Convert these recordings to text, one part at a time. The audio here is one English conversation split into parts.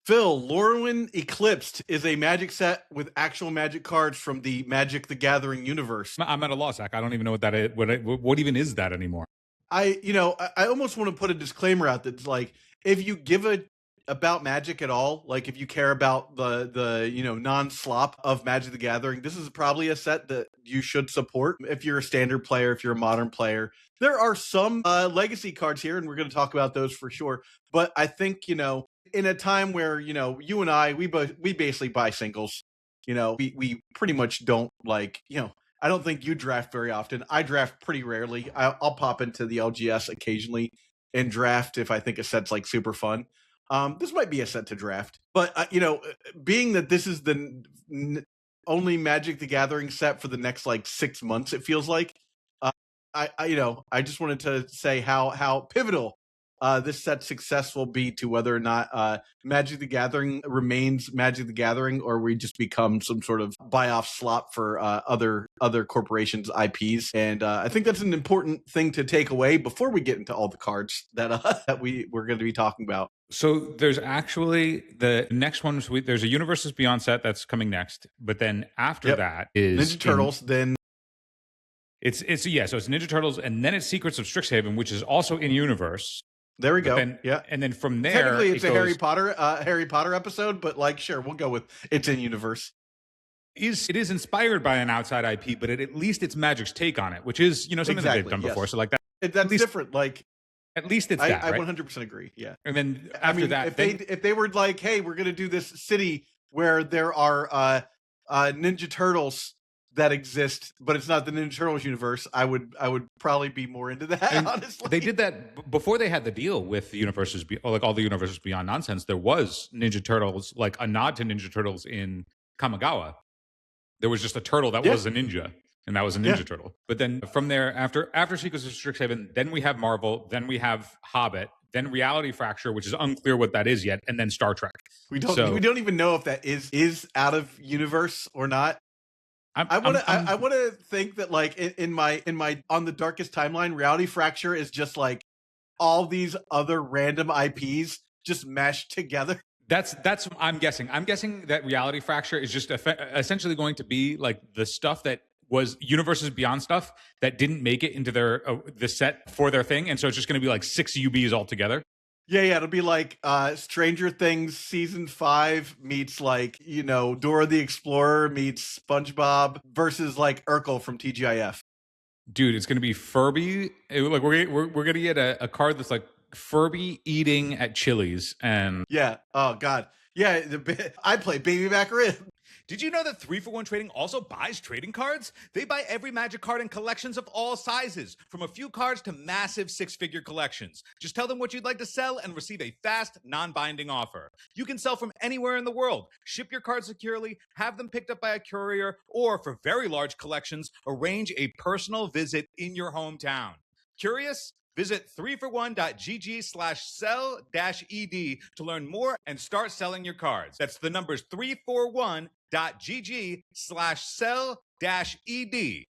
Phil, Lorwyn Eclipsed is a Magic set with actual Magic cards from the Magic the Gathering universe. I'm at a loss, Zach. I don't even know what that is. What even is that anymore? I almost want to put a disclaimer out that's like, if you give a about Magic at all, like if you care about the non-slop of Magic the Gathering, this is probably a set that you should support if you're a standard player, if you're a modern player. There are some legacy cards here, and we're going to talk about those for sure. But I think, in a time where, you and I, we basically buy singles. We pretty much don't I don't think you draft very often. I draft pretty rarely. I'll pop into the LGS occasionally and draft if I think a set's like super fun. This might be a set to draft, but being that this is the only Magic the Gathering set for the next like 6 months, it feels like. I just wanted to say how pivotal this set's success will be to whether or not Magic the Gathering remains Magic the Gathering, or we just become some sort of buy-off slot for other corporations' IPs. And I think that's an important thing to take away before we get into all the cards that we're going to be talking about. So there's actually the next one. There's a Universes Beyond set that's coming next, but then after that is Ninja Turtles. Then it's So it's Ninja Turtles, and then it's Secrets of Strixhaven, which is also in universe. There we go. And then from there, technically it's a Harry Potter episode, but sure, we'll go with it's in universe. It is inspired by an outside IP, but at least it's Magic's take on it, which is something that they've done before. So like that, that's different. Like at least it's that. I right? 100% agree. Yeah. And then after that, if they were like, hey, we're gonna do this city where there are Ninja Turtles that exist, but it's not the Ninja Turtles universe, I would probably be more into that. And honestly, they did that before they had the deal with the Universes, like all the Universes Beyond nonsense. There was Ninja Turtles, like a nod to Ninja Turtles in Kamigawa. There was just a turtle that was a ninja, and that was a Ninja Turtle. But then from there, after Secrets of Strixhaven, then we have Marvel, then we have Hobbit, then Reality Fracture, which is unclear what that is yet, and then Star Trek. We don't even know if that is out of universe or not. I want to think that like in my on the darkest timeline, Reality Fracture is just like all these other random IPs just meshed together. That's I'm guessing. I'm guessing that Reality Fracture is just essentially going to be like the stuff that was Universes Beyond stuff that didn't make it into their the set for their thing, and so it's just going to be like 6 UBs altogether. Yeah, it'll be like Stranger Things season 5 meets like, Dora the Explorer meets SpongeBob versus like Urkel from TGIF. Dude, it's gonna be Furby. Like we're gonna get a card that's like Furby eating at Chili's, and oh god, I play Baby Back Rib. Did you know that 3-for-1 Trading also buys trading cards? They buy every Magic card in collections of all sizes, from a few cards to massive 6-figure collections. Just tell them what you'd like to sell and receive a fast, non-binding offer. You can sell from anywhere in the world, ship your cards securely, have them picked up by a courier, or for very large collections, arrange a personal visit in your hometown. Curious? Visit 3for1.gg/sell-ed to learn more and start selling your cards. That's the numbers 3for1.gg/sell-ed.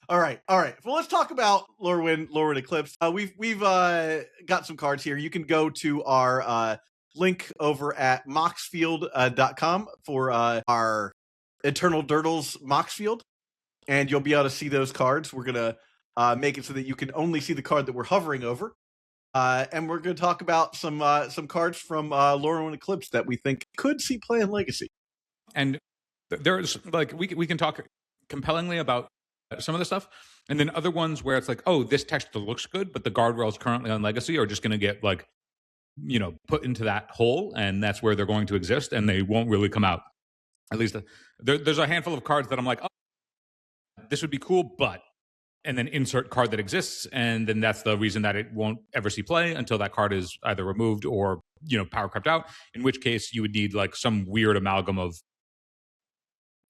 All right. Well, let's talk about Lorwyn Eclipsed. We've got some cards here. You can go to our link over at moxfield.com for our Eternal Durdles Moxfield, and you'll be able to see those cards. We're gonna make it so that you can only see the card that we're hovering over. And we're going to talk about some cards from Lorwyn Eclipsed that we think could see play in Legacy. And there's like we can talk compellingly about some of the stuff, and then other ones where it's like, oh, this texture looks good, but the guardrails currently on Legacy are just going to get like, put into that hole, and that's where they're going to exist, and they won't really come out. At least there's a handful of cards that I'm like, oh, this would be cool, but. And then insert card that exists, and then that's the reason that it won't ever see play until that card is either removed or power crept out. In which case, you would need like some weird amalgam of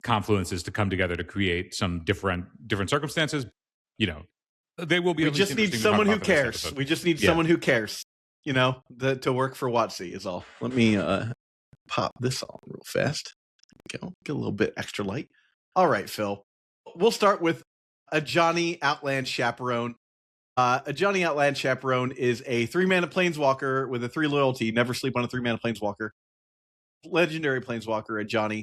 confluences to come together to create some different circumstances. They will be. We just need someone who cares. We just need someone who cares. To work for WotC is all. Let me pop this on real fast. Get a little bit extra light. All right, Phil. We'll start with Ajani Outland Chaperone. Ajani Outland Chaperone is a 3-mana planeswalker with a 3 loyalty. Never sleep on a 3-mana planeswalker. legendary planeswalker, Johnny.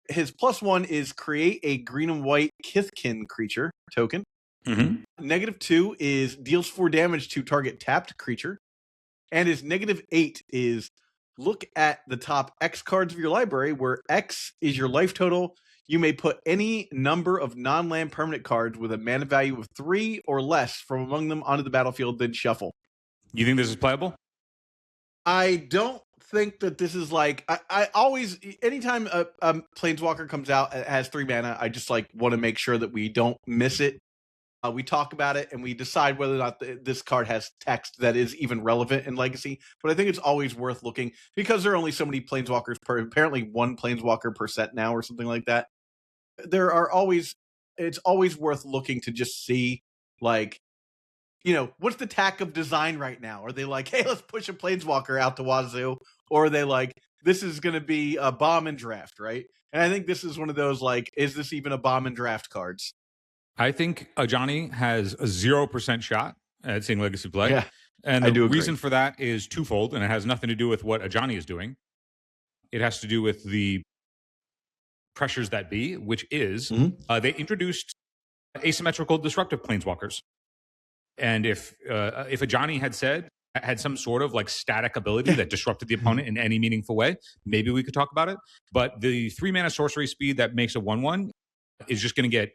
His +1 is create a green and white Kithkin creature token. -2 is deals 4 damage to target tapped creature. And his -8 is look at the top X cards of your library, where X is your life total. You may put any number of non-land permanent cards with a mana value of 3 or less from among them onto the battlefield, then shuffle. You think this is playable? I don't think that this is like I always anytime a planeswalker comes out and has 3 mana, I just like want to make sure that we don't miss it. We talk about it and we decide whether or not this card has text that is even relevant in Legacy. But I think it's always worth looking because there are only so many planeswalkers per, apparently 1 planeswalker per set now or something like that. It's always worth looking to just see, like, what's the tack of design right now? Are they like, hey, let's push a planeswalker out to wazoo? Or are they like, this is going to be a bomb and draft, right? And I think this is one of those, like, is this even a bomb and draft cards? I think Ajani has a 0% shot at seeing Legacy play. Yeah, and I the do agree. reason for that is twofold, and it has nothing to do with what Ajani is doing. It has to do with the pressures that be, which is they introduced asymmetrical disruptive planeswalkers. And if Ajani had some sort of like static ability that disrupted the opponent in any meaningful way, maybe we could talk about it. But the 3 mana sorcery speed that makes a 1/1 is just going to get,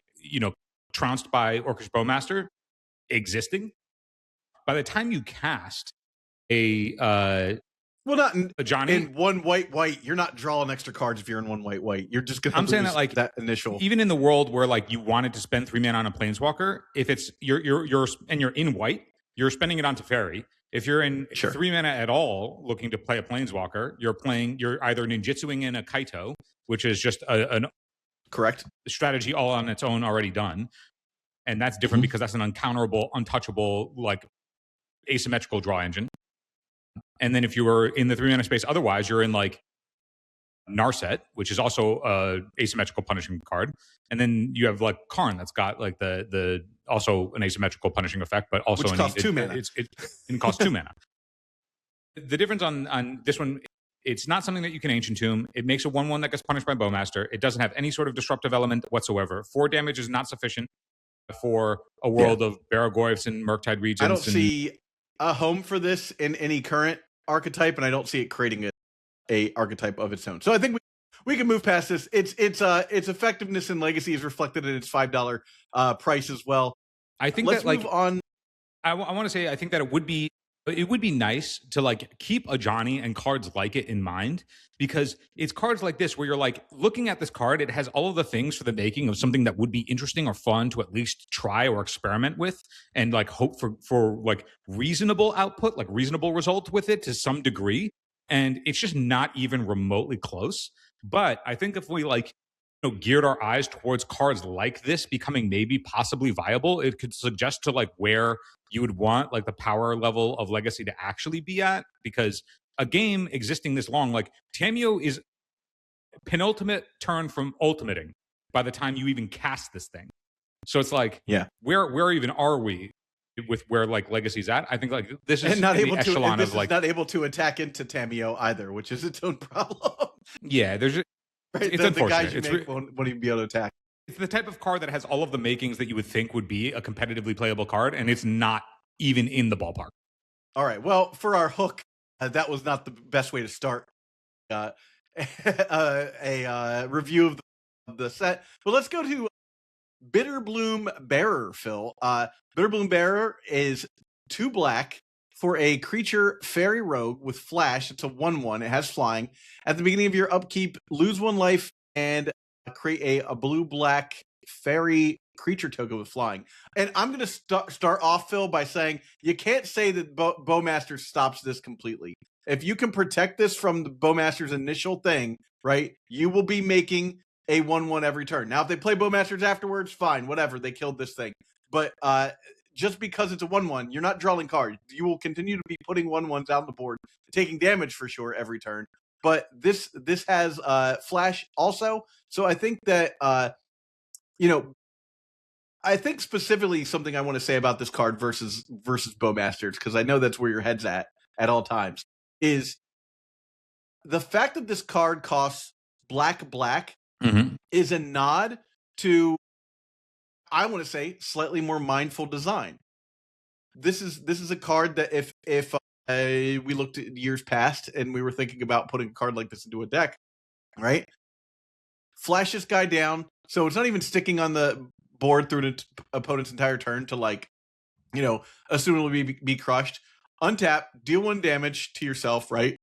trounced by Orcish Bowmaster existing. By the time you cast a not in Ajani in 1 white, you're not drawing extra cards if you're in 1 white. You're just gonna. I'm saying that, like, that initial, even in the world where like you wanted to spend 3 mana on a planeswalker, if it's you're in white, you're spending it on Teferi. If you're in 3 mana at all looking to play a planeswalker, you're either ninjutsuing in a Kaito, which is just an correct strategy all on its own already done. And that's different because that's an uncounterable, untouchable, like asymmetrical draw engine. And then if you were in the 3 mana space, otherwise you're in like Narset, which is also a asymmetrical punishing card. And then you have like Karn that's got like the also an asymmetrical punishing effect, but also which costs 2 mana. It costs 2 mana. The difference on this one, it's not something that you can Ancient Tomb. It makes a 1/1 that gets punished by Bowmaster. It doesn't have any sort of disruptive element whatsoever. 4 damage is not sufficient for a world of Baragorths and Murktide regions. I don't see a home for this in any current archetype, and I don't see it creating a archetype of its own. So I think we can move past this. Its effectiveness in Legacy is reflected in its $5 price as well. I think Let's that, like, move on. I want to say I think that it would be nice to like keep Ajani and cards like it in mind, because it's cards like this where you're like looking at this card, it has all of the things for the making of something that would be interesting or fun to at least try or experiment with, and like hope for like reasonable output, like reasonable result with it to some degree. And it's just not even remotely close. But I think if we like geared our eyes towards cards like this becoming maybe possibly viable, it could suggest to like where you would want like the power level of Legacy to actually be at, because a game existing this long, like Tamiyo is penultimate turn from ultimating by the time you even cast this thing. So it's like, where even are we with where like Legacy's at? I think like this is not able to, and this is not able to attack into Tamiyo either, which is its own problem. Yeah, there's right? It's unfortunate. The guys you make won't even be able to attack. It's the type of card that has all of the makings that you would think would be a competitively playable card, and it's not even in the ballpark. All right. Well, for our hook, that was not the best way to start a review of the set. But let's go to Bitterbloom Bearer, Phil. Bitterbloom Bearer is 2 black for a creature fairy rogue with flash. It's a 1/1. It has flying. At the beginning of your upkeep, lose 1 life and create a blue-black fairy creature token with flying. And I'm going to start off, Phil, by saying you can't say that Bowmaster stops this completely. If you can protect this from the Bowmaster's initial thing, right, you will be making a 1/1 every turn. Now, if they play Bowmasters afterwards, fine, whatever. They killed this thing. But just because it's a 1/1, you're not drawing cards. You will continue to be putting 1/1s out on the board, taking damage for sure every turn. But this has flash also. So I think that I think specifically something I want to say about this card versus Bowmasters, because I know that's where your head's at all times, is the fact that this card costs black Mhm. is a nod to, I want to say, slightly more mindful design. This is a card that if we looked at years past and we were thinking about putting a card like this into a deck, right? Flash this guy down, so it's not even sticking on the board through an opponent's entire turn to, like, you know, assume it'll be crushed. Untap, deal 1 damage to yourself, right?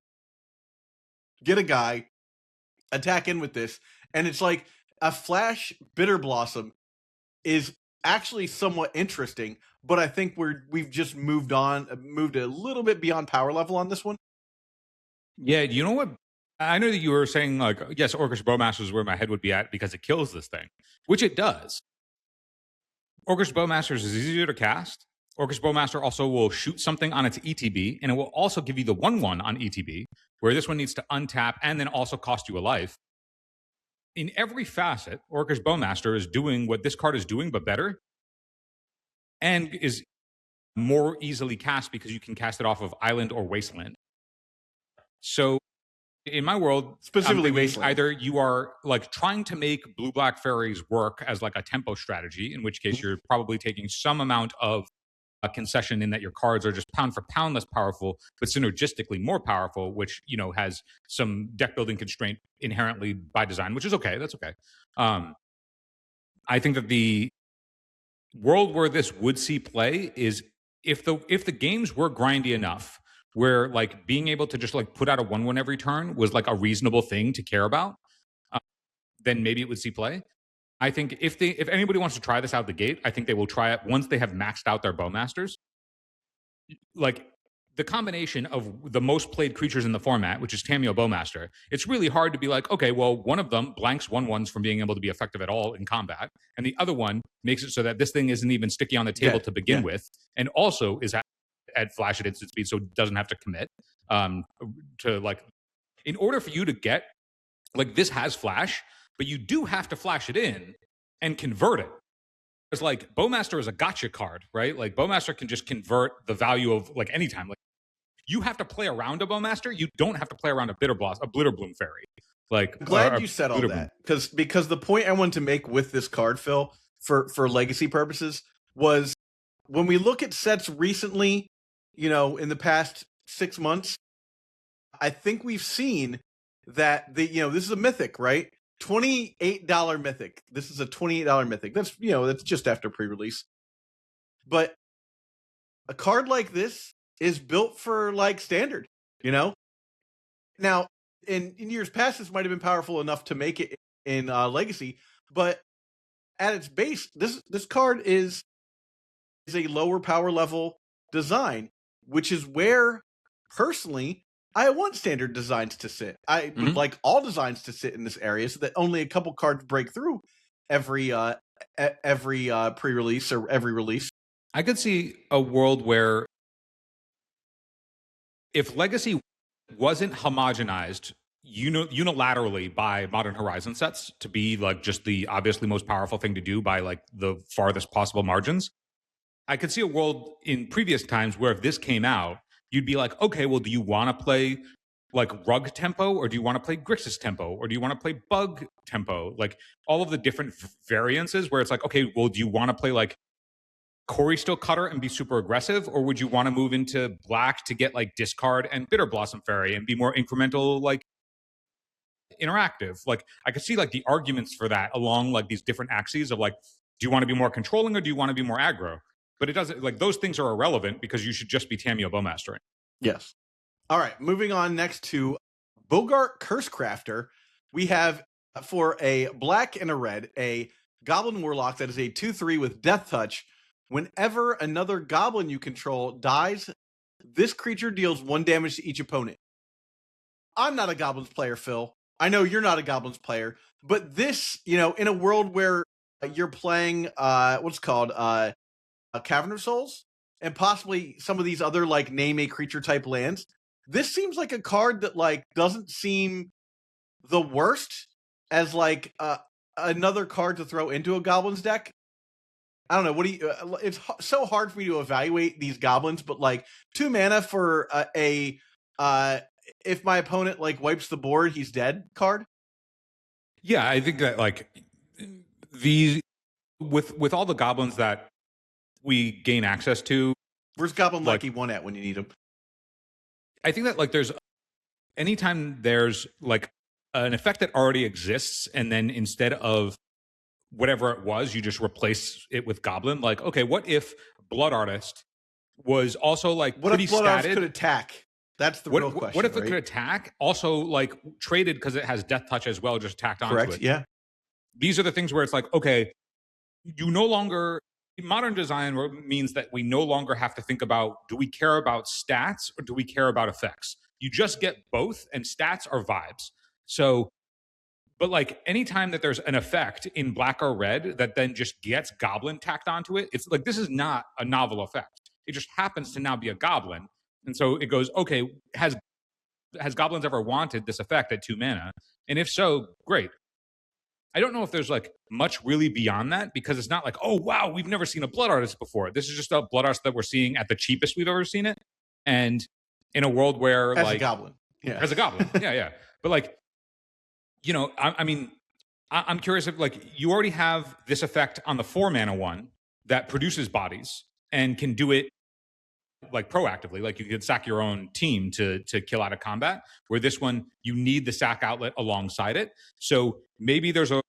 Get a guy, attack in with this, and it's like a flash Bitter Blossom is actually somewhat interesting, but I think we've just moved a little bit beyond power level on this one. Yeah, you know what? I know that you were saying, like, yes, Orcish Bowmasters is where my head would be at because it kills this thing, which it does. Orcish Bowmasters is easier to cast. Orcish Bowmaster also will shoot something on its ETB, and it will also give you the 1/1 on ETB, where this one needs to untap and then also cost you a life. In every facet, Orcish Bowmaster is doing what this card is doing, but better, and is more easily cast because you can cast it off of Island or Wasteland. So in my world, Specifically Wasteland. either you are like trying to make blue-black fairies work as like a tempo strategy, in which case you're probably taking some amount of a concession in that your cards are just pound for pound less powerful, but synergistically more powerful, which, you know, has some deck building constraint inherently by design, which is okay. That's okay. I think that the world where this would see play is if the games were grindy enough where like being able to just like put out a 1/1 every turn was like a reasonable thing to care about, then maybe it would see play. I think if anybody wants to try this out the gate, I think they will try it once they have maxed out their Bowmasters. Like the combination of the most played creatures in the format, which is Tamiyo Bowmaster, it's really hard to be like, okay, well, one of them blanks 1/1s from being able to be effective at all in combat, and the other one makes it so that this thing isn't even sticky on the table to begin with, and also is at flash at instant speed, so it doesn't have to commit. To like, in order for you to get like this has flash, but you do have to flash it in and convert it. It's like Bowmaster is a gotcha card, right? Like Bowmaster can just convert the value of like anytime. Like you have to play around a Bowmaster. You don't have to play around a Blitterbloom fairy. Like I'm glad you said all that because the point I wanted to make with this card, Phil, for legacy purposes, was when we look at sets recently, you know, in the past 6 months, I think we've seen that this is a mythic, right? $28 mythic. This is a $28 mythic. That's just after pre-release. But a card like this is built for like standard, you know? Now, in years past, this might have been powerful enough to make it in Legacy, but at its base, this card is a lower power level design, which is where, personally, I want standard designs to sit. I would like all designs to sit in this area so that only a couple cards break through every pre-release or every release. I could see a world where if Legacy wasn't homogenized unilaterally by Modern Horizon sets to be like just the obviously most powerful thing to do by like the farthest possible margins, I could see a world in previous times where if this came out, you'd be like, okay, well, do you want to play like Rug tempo, or do you want to play Grixis tempo, or do you want to play Bug tempo? Like all of the different variances where it's like, okay, well, do you want to play like Corey Still Cutter and be super aggressive, or would you want to move into black to get like Discard and Bitter Blossom Fairy and be more incremental, like interactive? Like I could see like the arguments for that along like these different axes of like, do you want to be more controlling or do you want to be more aggro? But it doesn't, like those things are irrelevant because you should just be Tamiyo Bowmastering. Yes. All right, moving on next to Bogart Cursecrafter. We have for a black and a red, a Goblin Warlock that is a 2/3 with Death Touch. Whenever another goblin you control dies, this creature deals 1 damage to each opponent. I'm not a Goblins player, Phil. I know you're not a Goblins player, but this, in a world where you're playing what's called Cavern of Souls and possibly some of these other like name a creature type lands, this seems like a card that like doesn't seem the worst as like another card to throw into a Goblins deck. I don't know. What do you? It's so hard for me to evaluate these goblins, but like 2 mana for if my opponent like wipes the board, he's dead card. Yeah, I think that like these with all the goblins that we gain access to. Where's Goblin Like- Lucky 1 at when you need him? I think that like there's anytime there's like an effect that already exists, and then instead of whatever it was, you just replace it with goblin. Like, okay, what if Blood Artist was also like What pretty if Blood Artist statted? could attack? That's the real question. What if it right? could attack? Also, like traded because it has Death Touch as well, just tacked onto Correct. it. Yeah. These are the things where it's like, okay, you no longer modern design means that we no longer have to think about, do we care about stats or do we care about effects? You just get both, and stats are vibes. So, but like anytime that there's an effect in black or red that then just gets goblin tacked onto it, it's like, this is not a novel effect. It just happens to now be a goblin. And so it goes, okay, has goblins ever wanted this effect at 2 mana? And if so, great. I don't know if there's like much really beyond that, because it's not like, oh, wow, we've never seen a Blood Artist before. This is just a Blood Artist that we're seeing at the cheapest we've ever seen it. And in a world where As like a goblin. Yeah. as a goblin. Yeah. But like, you know, I mean, I'm curious if like you already have this effect on the 4 mana one that produces bodies and can do it like proactively. Like you could sack your own team to kill out of combat, where this one you need the sack outlet alongside it. So maybe there's a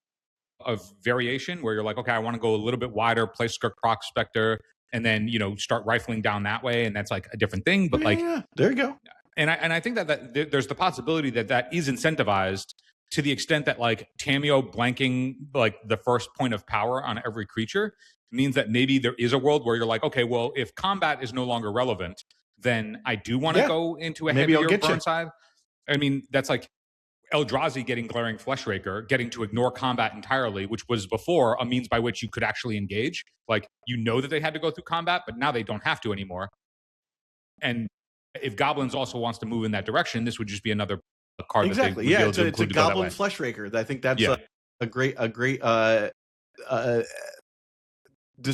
variation where you're like, okay, I want to go a little bit wider, play Skirk Prospector, and then, you know, start rifling down that way, and that's like a different thing. But like, yeah, there you go. And I think that there's the possibility that is incentivized to the extent that like Tamiyo blanking like the first point of power on every creature means that maybe there is a world where you're like, okay, well, if combat is no longer relevant, then I do want to go into a Maybe I'll heavier get you. burn side. I mean, that's like Eldrazi getting Glaring Fleshraker, getting to ignore combat entirely, which was before a means by which you could actually engage. Like, you know that they had to go through combat, but now they don't have to anymore. And if Goblins also wants to move in that direction, this would just be another card Exactly. that they would Yeah, be able it's to a include to go that Goblin way. Flesh Raker. I think that's Yeah. a great what's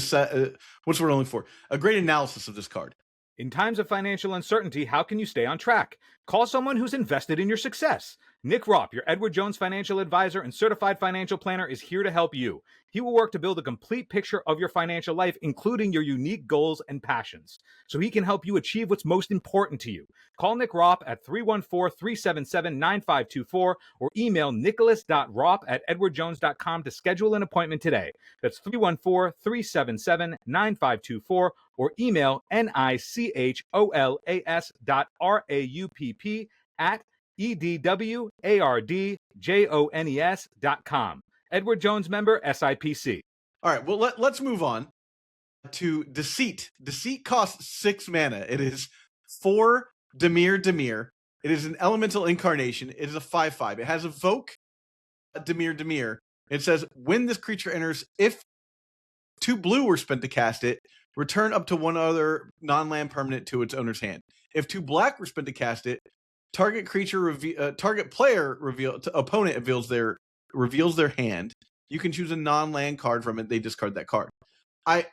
the word I'm looking for? A great analysis of this card. In times of financial uncertainty, how can you stay on track? Call someone who's invested in your success. Nick Ropp, your Edward Jones financial advisor and certified financial planner, is here to help you. He will work to build a complete picture of your financial life, including your unique goals and passions, so he can help you achieve what's most important to you. Call Nick Ropp at 314-377-9524 or email nicholas.ropp@edwardjones.com to schedule an appointment today. That's 314-377-9524 or email nicholas@edwardjones.com. Edward Jones member, SIPC. All right, well, let's move on to Deceit. Deceit costs 6 mana. It is 4 Dimir. It is an elemental incarnation. It is a 5/5. It has Evoke Dimir. It says, when this creature enters, if 2 blue were spent to cast it, return up to 1 other non-land permanent to its owner's hand. If 2 black were spent to cast it, target player opponent reveals their hand. You can choose a non-land card from it. They discard that card. I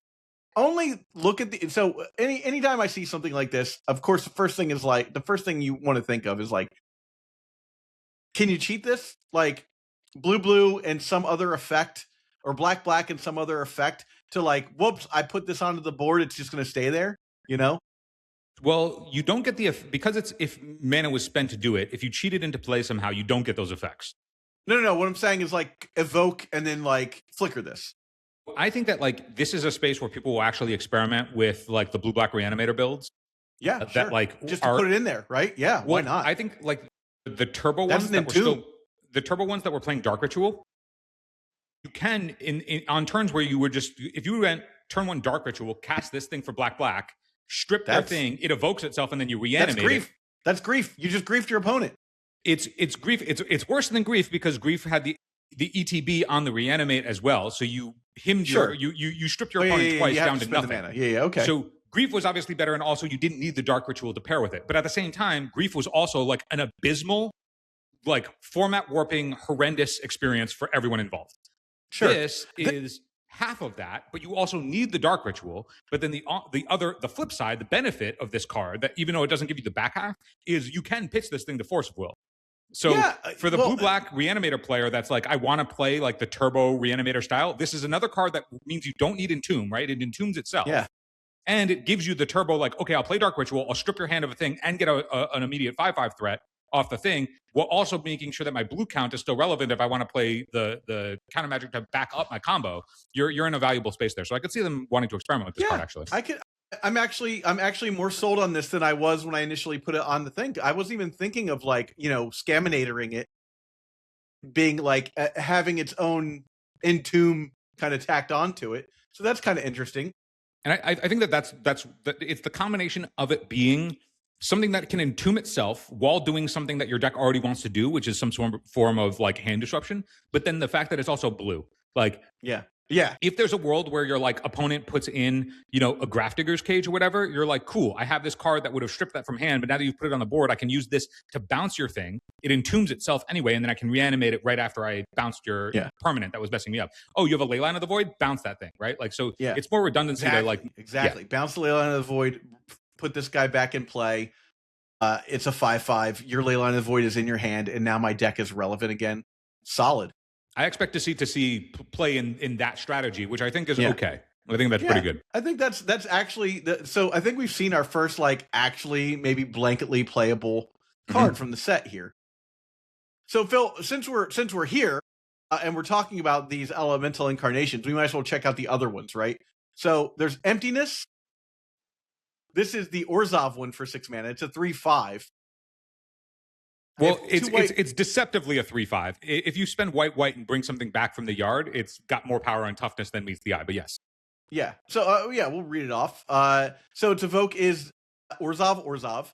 only look at so anytime I see something like this, of course, the first thing you want to think of is like, can you cheat this? Like blue and some other effect, or black and some other effect to like, whoops, I put this onto the board. It's just going to stay there, you know? Well, you don't get because it's if mana was spent to do it. If you cheat it into play somehow, you don't get those effects. No. What I'm saying is like evoke and then like flicker this. I think that like this is a space where people will actually experiment with like the blue-black reanimator builds. Yeah, that sure. like just to put it in there, right? Yeah, well, why not? I think like the turbo That's ones that were Entomb. the turbo ones that were playing Dark Ritual. You can in on turns where you were just if you went turn 1 Dark Ritual, cast this thing for black, strip their thing, it evokes itself, and then you reanimate. That's grief. That's grief. You just griefed your opponent. It's grief. It's worse than grief because grief had the ETB on the reanimate as well. So you stripped your opponent twice down to nothing. Mana. Yeah, okay. So grief was obviously better, and also you didn't need the Dark Ritual to pair with it. But at the same time, grief was also like an abysmal, like format warping, horrendous experience for everyone involved. Sure. This is half of that, but you also need the Dark Ritual. But then the flip side, the benefit of this card, that even though it doesn't give you the back half, is you can pitch this thing to Force of Will. So for the blue-black Reanimator player that's like, I want to play like the Turbo Reanimator style, this is another card that means you don't need Entomb, right? It entombs itself. Yeah. And it gives you the turbo, like, okay, I'll play Dark Ritual, I'll strip your hand of a thing and get an immediate 5/5 threat off the thing, while also making sure that my blue count is still relevant if I want to play the counter magic to back up my combo. You're in a valuable space there. So I could see them wanting to experiment with this card, actually. I'm actually more sold on this than I was when I initially put it on the thing. I wasn't even thinking of like, Scaminatoring it, being like having its own Entomb kind of tacked onto it. So that's kind of interesting. And I think that's it's the combination of it being something that can entomb itself while doing something that your deck already wants to do, which is some form of like hand disruption. But then the fact that it's also blue, like if there's a world where your like opponent puts in, a Grafdigger's Cage or whatever, you're like, cool, I have this card that would have stripped that from hand, but now that you've put it on the board, I can use this to bounce your thing. It entombs itself anyway, and then I can reanimate it right after I bounced your permanent that was messing me up. Oh, you have a Leyline of the Void? Bounce that thing, right? Like, so it's more redundancy to like... Exactly. Bounce the Leyline of the Void, put this guy back in play. It's a 5/5. Your Leyline of the Void is in your hand, and now my deck is relevant again. Solid. I expect to see play in that strategy, which I think is okay. I think that's pretty good. I think that's actually so. I think we've seen our first like actually maybe blanketly playable card from the set here. So Phil, since we're here and we're talking about these elemental incarnations, we might as well check out the other ones, right? So there's Emptiness. This is the Orzhov one for 6 mana. It's a 3/5. Well, it's deceptively a 3/5. If you spend white and bring something back from the yard, it's got more power and toughness than meets the eye. But yes, yeah. So we'll read it off. So its evoke is Orzhov.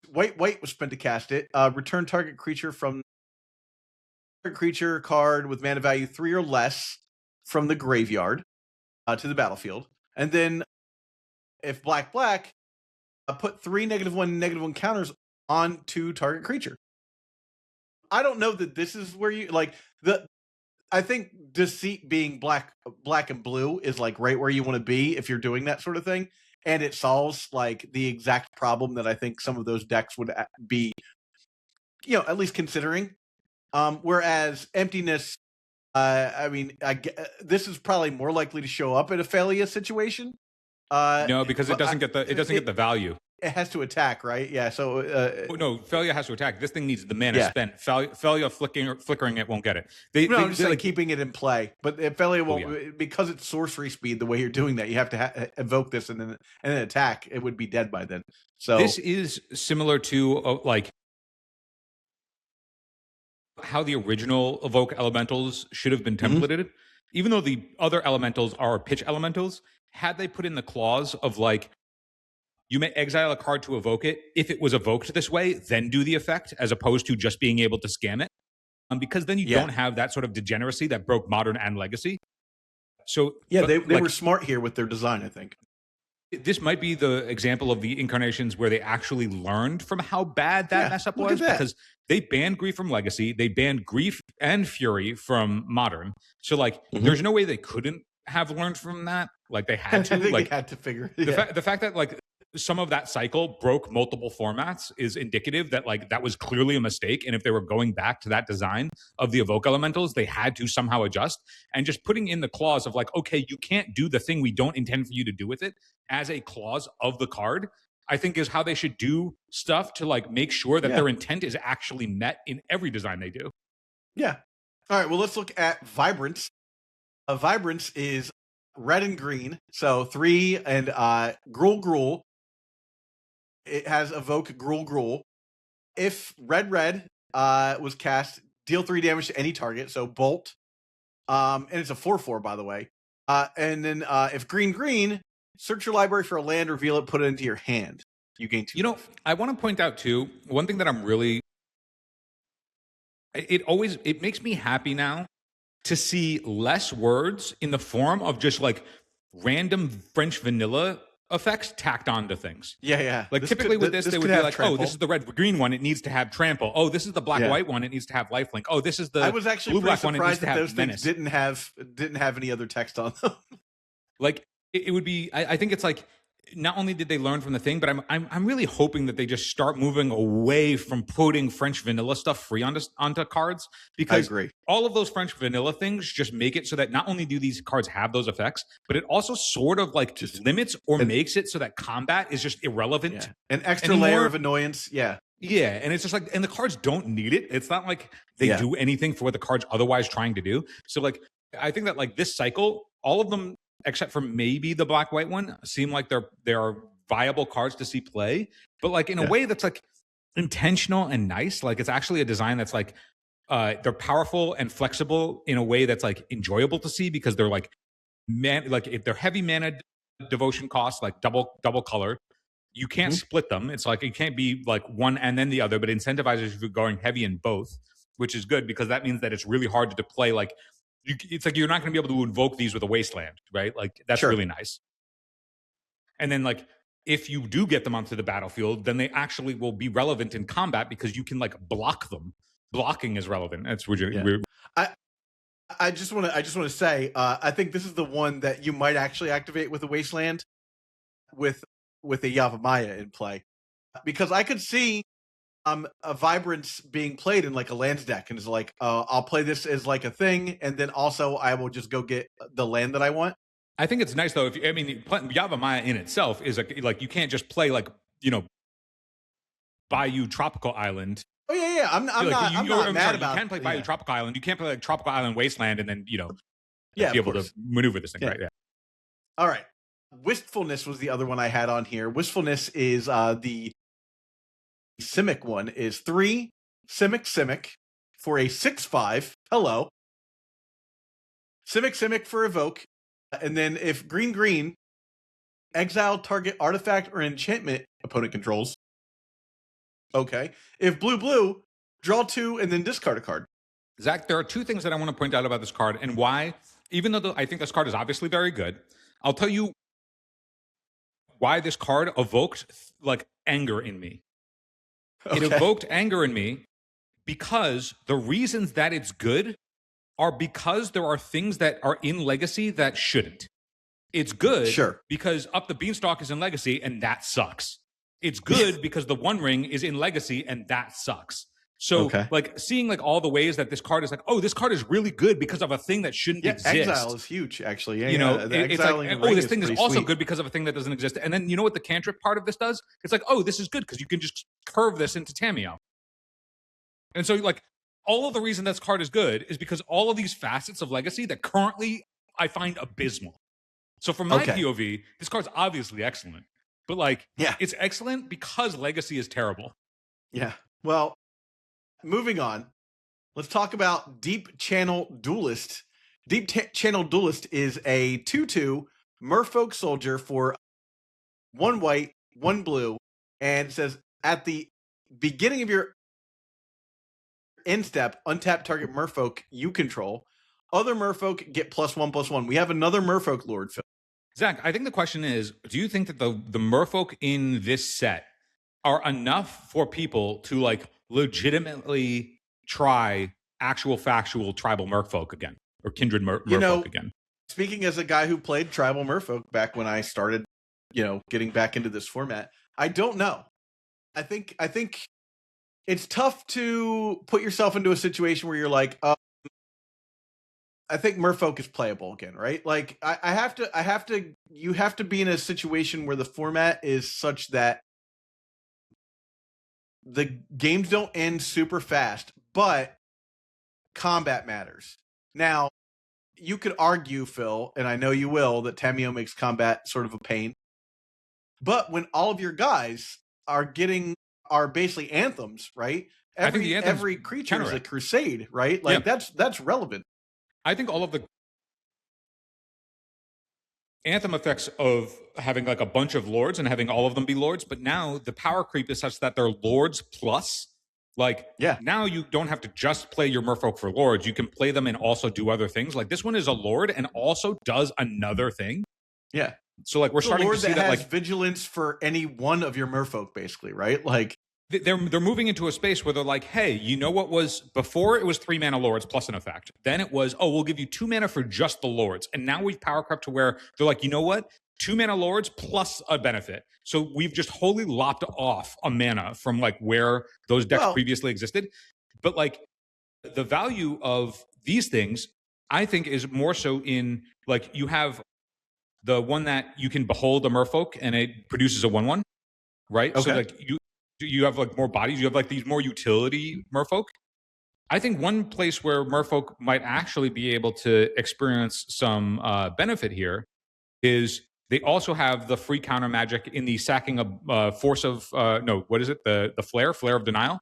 White was spent to cast it. Return target creature from creature card with mana value 3 or less from the graveyard to the battlefield, and then if black. Put 3 -1/-1 counters onto target creature. I don't know that this is where you like I think Deceit being black and blue is like right where you want to be if you're doing that sort of thing, and it solves like the exact problem that I think some of those decks would be, at least considering. Whereas Emptiness, this is probably more likely to show up in a Phalia situation. No, because it doesn't get the value. It has to attack, right? Yeah. So no, Phalia has to attack. This thing needs the mana spent. Phalia flickering it won't get it. I'm just like keeping it in play. But Phalia won't because it's sorcery speed. The way you're doing that, you have to evoke this and then attack. It would be dead by then. So this is similar to like how the original evoke elementals should have been templated. Even though the other elementals are pitch elementals, had they put in the clause of like, you may exile a card to evoke it. If it was evoked this way, then do the effect, as opposed to just being able to scam it. Because then you don't have that sort of degeneracy that broke Modern and Legacy. So they were smart here with their design, I think. This might be the example of the incarnations where they actually learned from how bad that mess up was, because they banned Grief from Legacy, they banned Grief and Fury from Modern. So like, there's no way they couldn't have learned from that. Like they had to. They had to figure. The fact that like some of that cycle broke multiple formats is indicative that like that was clearly a mistake. And if they were going back to that design of the evoke elementals, they had to somehow adjust. And just putting in the clause of like, okay, you can't do the thing we don't intend for you to do with it as a clause of the card, I think is how they should do stuff to like make sure that their intent is actually met in every design they do. Yeah. All right. Well, let's look at Vibrance. Vibrance is red and green. So 3 and Gruul. It has evoke Gruul. If red was cast, deal 3 damage to any target. So bolt. And it's a 4/4, by the way. And then if green, search your library for a land, reveal it, put it into your hand. You gain 2. I want to point out too, one thing that I'm really, it makes me happy now to see less words in the form of just like random French vanilla effects tacked onto things. Yeah. Like typically with this they would be like, trample. Oh, this is the red-green one. It needs to have trample. Oh, this is the black-white one. It needs to have lifelink. Oh, this is the I was actually blue-black pretty surprised one. It that needs to those have things didn't have any other text on them. Like it would be. I think it's like not only did they learn from the thing, but I'm really hoping that they just start moving away from putting French vanilla stuff free onto cards, because I agree. All of those French vanilla things just make it so that not only do these cards have those effects, but it also sort of like just limits or makes it so that combat is just irrelevant. Yeah. An extra layer of annoyance. Yeah. Yeah, and it's just like, and the cards don't need it. It's not like they do anything for what the card's otherwise trying to do. So like, I think that like this cycle, all of them, except for maybe the black-white one, seem like there are viable cards to see play, but like in a way that's like intentional and nice. Like it's actually a design that's like they're powerful and flexible in a way that's like enjoyable to see, because they're like like if they're heavy mana devotion costs, like double color. You can't split them. It's like you can't be like one and then the other, but incentivizes you going heavy in both, which is good because that means that it's really hard to play like. It's like you're not going to be able to invoke these with a wasteland, right? Like that's really nice. And then like if you do get them onto the battlefield, then they actually will be relevant in combat because you can like block them. Blocking is relevant. That's weird. I just want to say I think this is the one that you might actually activate with a wasteland with a Yavimaya in play, because I could see a Vibrance being played in like a lands deck, and it's like I'll play this as like a thing, and then also I will just go get the land that I want. I think it's nice though. Yavimaya in itself is like you can't just play like Bayou Tropical Island. Oh yeah. I'm not mad about. You can play Bayou Tropical Island. You can't play like Tropical Island Wasteland, and then be able to maneuver this thing, right? Yeah. All right. Wistfulness was the other one I had on here. Wistfulness is the Simic one is 3 Simic for a 6/5. Hello. Simic for evoke. And then if green, exile target artifact or enchantment opponent controls. Okay. If blue, draw 2 and then discard a card. Zach, there are two things that I want to point out about this card and why, even though I think this card is obviously very good, I'll tell you why this card evoked like anger in me. Okay. It evoked anger in me because the reasons that it's good are because there are things that are in Legacy that shouldn't. It's good because Up the Beanstalk is in Legacy and that sucks. It's good because the One Ring is in Legacy and that sucks. So like seeing like all the ways that this card is like, oh, this card is really good because of a thing that shouldn't exist. Exile is huge, actually. It's like, oh, this thing is also good because of a thing that doesn't exist. And then you know what the cantrip part of this does? It's like, oh, this is good because you can just curve this into Tamiyo. And so like all of the reason this card is good is because all of these facets of Legacy that currently I find abysmal. So from my POV, this card's obviously excellent. But like, it's excellent because Legacy is terrible. Yeah. Well, moving on, let's talk about Deep Channel Duelist. Channel Duelist is a 2/2 Merfolk soldier for 1 white, 1 blue, and it says at the beginning of your end step, untap target Merfolk you control. Other Merfolk get +1/+1. We have another Merfolk Lord, Phil. Zach, I think the question is, do you think that the Merfolk in this set are enough for people to like legitimately try actual factual tribal Merfolk again or kindred Merfolk again? Speaking as a guy who played tribal Merfolk back when I started, getting back into this format, I don't know. I think it's tough to put yourself into a situation where you're like, I think Merfolk is playable again, right? Like you have to be in a situation where the format is such that the games don't end super fast, but combat matters. Now, you could argue, Phil, and I know you will, that Tamiyo makes combat sort of a pain. But when all of your guys are basically anthems, right? Every creature is a crusade, right? Like that's relevant. I think all of the anthem effects of having like a bunch of lords and having all of them be lords, but now the power creep is such that they're lords plus. Like, now you don't have to just play your Merfolk for lords. You can play them and also do other things. Like this one is a lord and also does another thing. Yeah. So like we're It's a starting to lord see that that has like vigilance for any one of your merfolk, basically, right? Like they're moving into a space where they're like, hey, you know what was before? It was 3 mana lords plus an effect. Then it was, oh, we'll give you 2 mana for just the lords. And now we've power crept to where they're like, you know what? 2 mana lords plus a benefit. So we've just wholly lopped off a mana from like where those decks previously existed. But like the value of these things, I think, is more so in like you have the one that you can behold a merfolk and it produces a 1/1, right? Okay. So like you have like more bodies, you have like these more utility merfolk. I think one place where merfolk might actually be able to experience some benefit here is they also have the free counter magic in the sacking of force of no, what is it? The flare of denial.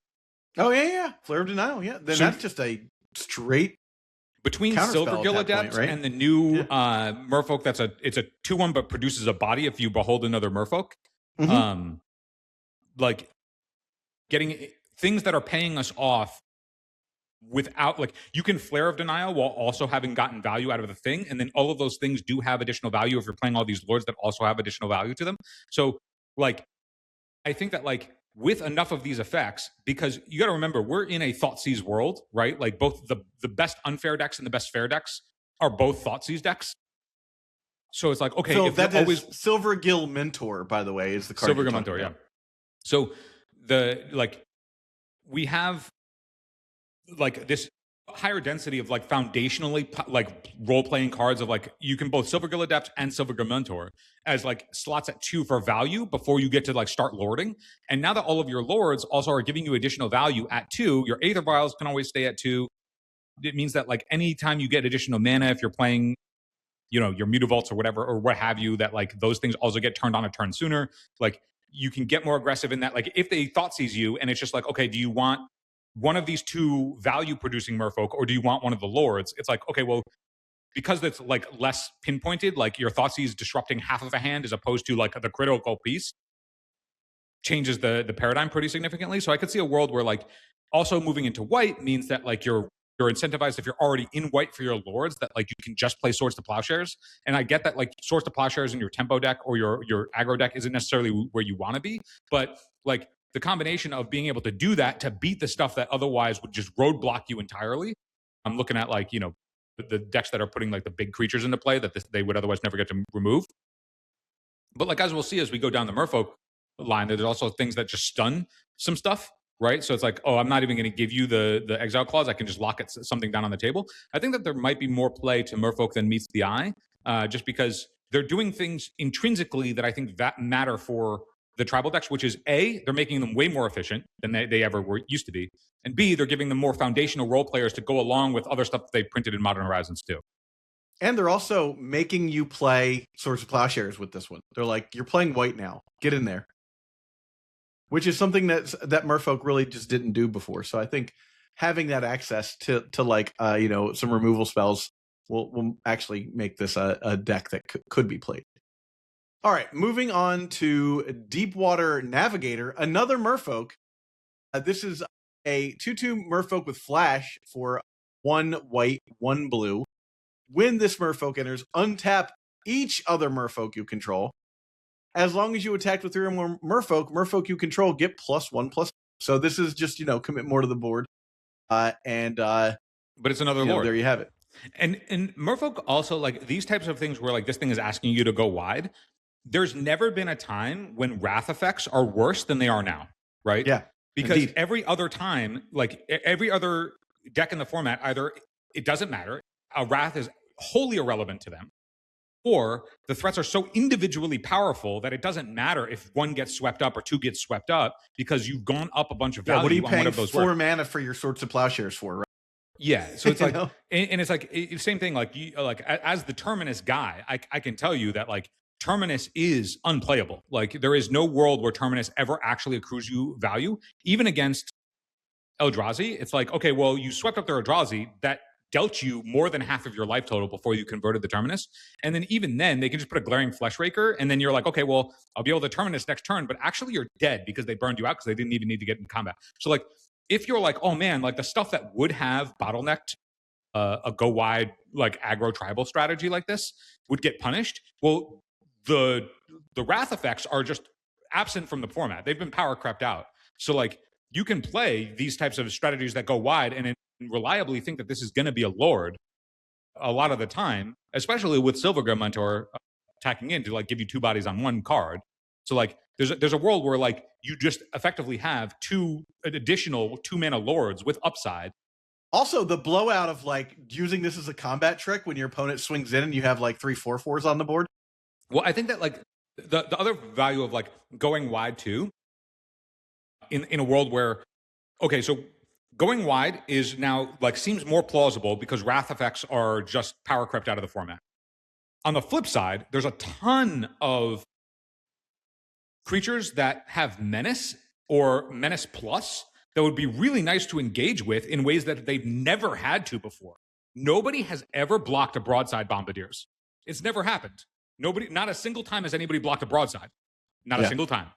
Oh yeah, Flare of Denial. Yeah, then So- that's just a straight Between Counterspell Silver at Gill that Adept point, right? and the new Yeah. merfolk, it's a 2/1 but produces a body if you behold another merfolk. Mhm. Like getting things that are paying us off without like you can Flare of Denial while also having gotten value out of the thing, and then all of those things do have additional value if you're playing all these lords that also have additional value to them. So like I think that like with enough of these effects, because you got to remember we're in a Thoughtseize world, right? Like both the best unfair decks and the best fair decks are both Thoughtseize decks. So it's like okay, So if you're that is always Silver Gill Mentor, by the way, is the card. Silver you're Gill talking Mentor, yeah. about. So the like we have like this higher density of like foundationally like role playing cards of like you can both Silver Gill Adept and Silver Gill Mentor as like slots at 2 for value before you get to like start lording. And now that all of your lords also are giving you additional value at 2, your Aether Vials can always stay at 2. It means that like anytime you get additional mana, if you're playing, you know, your Mutavaults or whatever or what have you, that like those things also get turned on a turn sooner. Like you can get more aggressive in that. Like if they Thoughtseize you and it's just like, okay, do you want one of these 2 value producing merfolk or do you want one of the lords? It's like, okay, well, because it's like less pinpointed, like your Thoughtseize disrupting half of a hand as opposed to like the critical piece changes the paradigm pretty significantly. So I could see a world where like also moving into white means that like you're incentivized if you're already in white for your lords that like you can just play Swords to Plowshares. And I get that like Swords to Plowshares in your tempo deck or your aggro deck isn't necessarily where you want to be, but like the combination of being able to do that to beat the stuff that otherwise would just roadblock you entirely. I'm looking at like, you know, the decks that are putting like the big creatures into play that they would otherwise never get to remove. But like as we'll see as we go down the merfolk line, there's also things that just stun some stuff, right? So it's like, oh, I'm not even going to give you the exile clause. I can just lock something down on the table. I think that there might be more play to merfolk than meets the eye, just because they're doing things intrinsically that I think that matter for the tribal decks, which is A, they're making them way more efficient than they ever were used to be, and B, they're giving them more foundational role players to go along with other stuff that they printed in Modern Horizons too. And they're also making you play Swords of Plowshares with this one. They're like, you're playing white now. Get in there. Which is something that Merfolk really just didn't do before. So I think having that access to like you know, some removal spells will actually make this a deck that could be played. All right, moving on to Deepwater Navigator, another Merfolk. This is a 2/2 Merfolk with Flash for 1 white, 1 blue. When this Merfolk enters, untap each other Merfolk you control. As long as you attack with 3 or more Merfolk you control get +1/+. So this is just, you know, commit more to the board. But it's another lord. There you have it. And Merfolk also, like these types of things where like this thing is asking you to go wide. There's never been a time when wrath effects are worse than they are now, right? Yeah. Because indeed. every other time, like every other deck in the format, either it doesn't matter, a wrath is wholly irrelevant to them, or the threats are so individually powerful that it doesn't matter if 1 gets swept up or 2 gets swept up because you've gone up a bunch of value. What are you on paying one of those 4 mana for your Swords of Plowshares for, right? Yeah, so it's like, know? and it's like same thing. Like you, like as the Terminus guy, I can tell you that like Terminus is unplayable. Like there is no world where Terminus ever actually accrues you value, even against Eldrazi. It's like, okay, well, you swept up their Eldrazi that dealt you more than half of your life total before you converted the Terminus, and then even then they can just put a Glaring Flesh Raker, and then you're like, okay, well, I'll be able to Terminus next turn, but actually you're dead because they burned you out because they didn't even need to get in combat. So like, if you're like, oh man, like the stuff that would have bottlenecked a go wide like aggro tribal strategy like this would get punished. Well, the wrath effects are just absent from the format. They've been power crept out. So like you can play these types of strategies that go wide and reliably think that this is going to be a lord a lot of the time, especially with Silvergrim Mentor attacking in to like give you 2 bodies on 1 card. So like there's a world where like you just effectively have 2 additional 2-mana lords with upside. Also, the blowout of like using this as a combat trick when your opponent swings in and you have like 3 4/4s on the board. Well, I think that like the other value of like going wide too in a world where, okay, so going wide is now like seems more plausible because wrath effects are just power crept out of the format. On the flip side, there's a ton of creatures that have menace or menace plus that would be really nice to engage with in ways that they've never had to before. Nobody has ever blocked a broadside bombardiers. It's never happened. Nobody, not a single time has anybody blocked a broadside. Not a single time.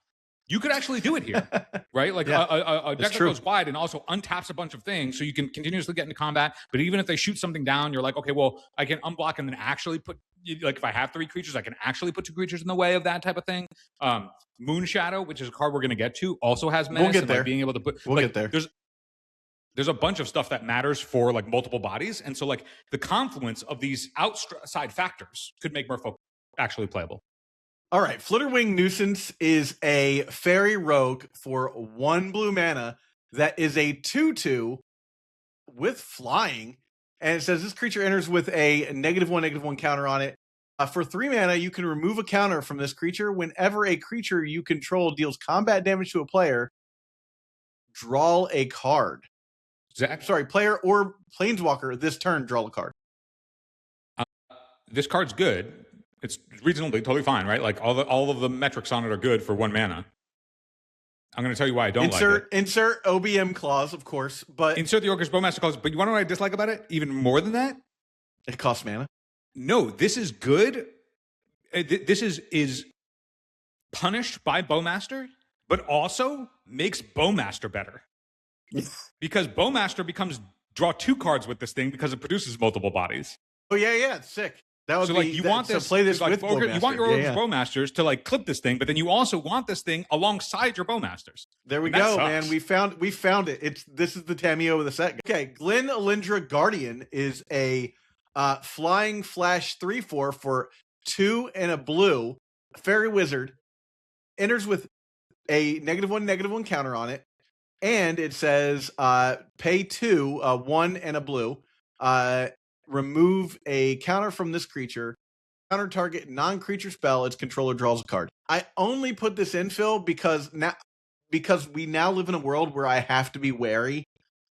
You could actually do it here, right? Like a deck that goes wide and also untaps a bunch of things so you can continuously get into combat. But even if they shoot something down, you're like, okay, well, I can unblock and then actually put, like if I have 3 creatures, I can actually put 2 creatures in the way of that type of thing. Moon Shadow, which is a card we're going to get to, also has menace. We'll get and, there. Like, being able to put, we'll get there. There's a bunch of stuff that matters for like multiple bodies. And so like the confluence of these outside factors could make Merfolk actually playable. All right, Flitterwing Nuisance is a fairy rogue for 1 blue mana that is a 2/2 with flying. And it says this creature enters with a -1/-1 counter on it. For 3 mana, you can remove a counter from this creature whenever a creature you control deals combat damage to a player. Draw a card. Zach? Sorry, player or planeswalker this turn, draw a card. This card's good. It's reasonably totally fine, right? Like all of the metrics on it are good for 1 mana. I'm going to tell you why I don't like it. Insert OBM clause, of course, but insert the Orcish Bowmaster clause. But you want to know what I dislike about it? Even more than that? It costs mana. No, this is good. This is punished by Bowmaster, but also makes Bowmaster better. Because Bowmaster becomes draw 2 cards with this thing because it produces multiple bodies. Oh yeah, it's sick. That would so be, like you want this so play this like, with Bowmaster. You want your Bowmasters to like clip this thing, but then you also want this thing alongside your Bowmasters. There we go, man. We found it. This is the Tamiyo of the set. Okay, Glen Alindra Guardian is a flying flash 3/4 for 2 and a blue fairy wizard. Enters with a -1/-1 counter on it, and it says pay 2 1 and a blue. Remove a counter from this creature. Counter target non-creature spell. Its controller draws a card. I only put this in, Phil, because we now live in a world where I have to be wary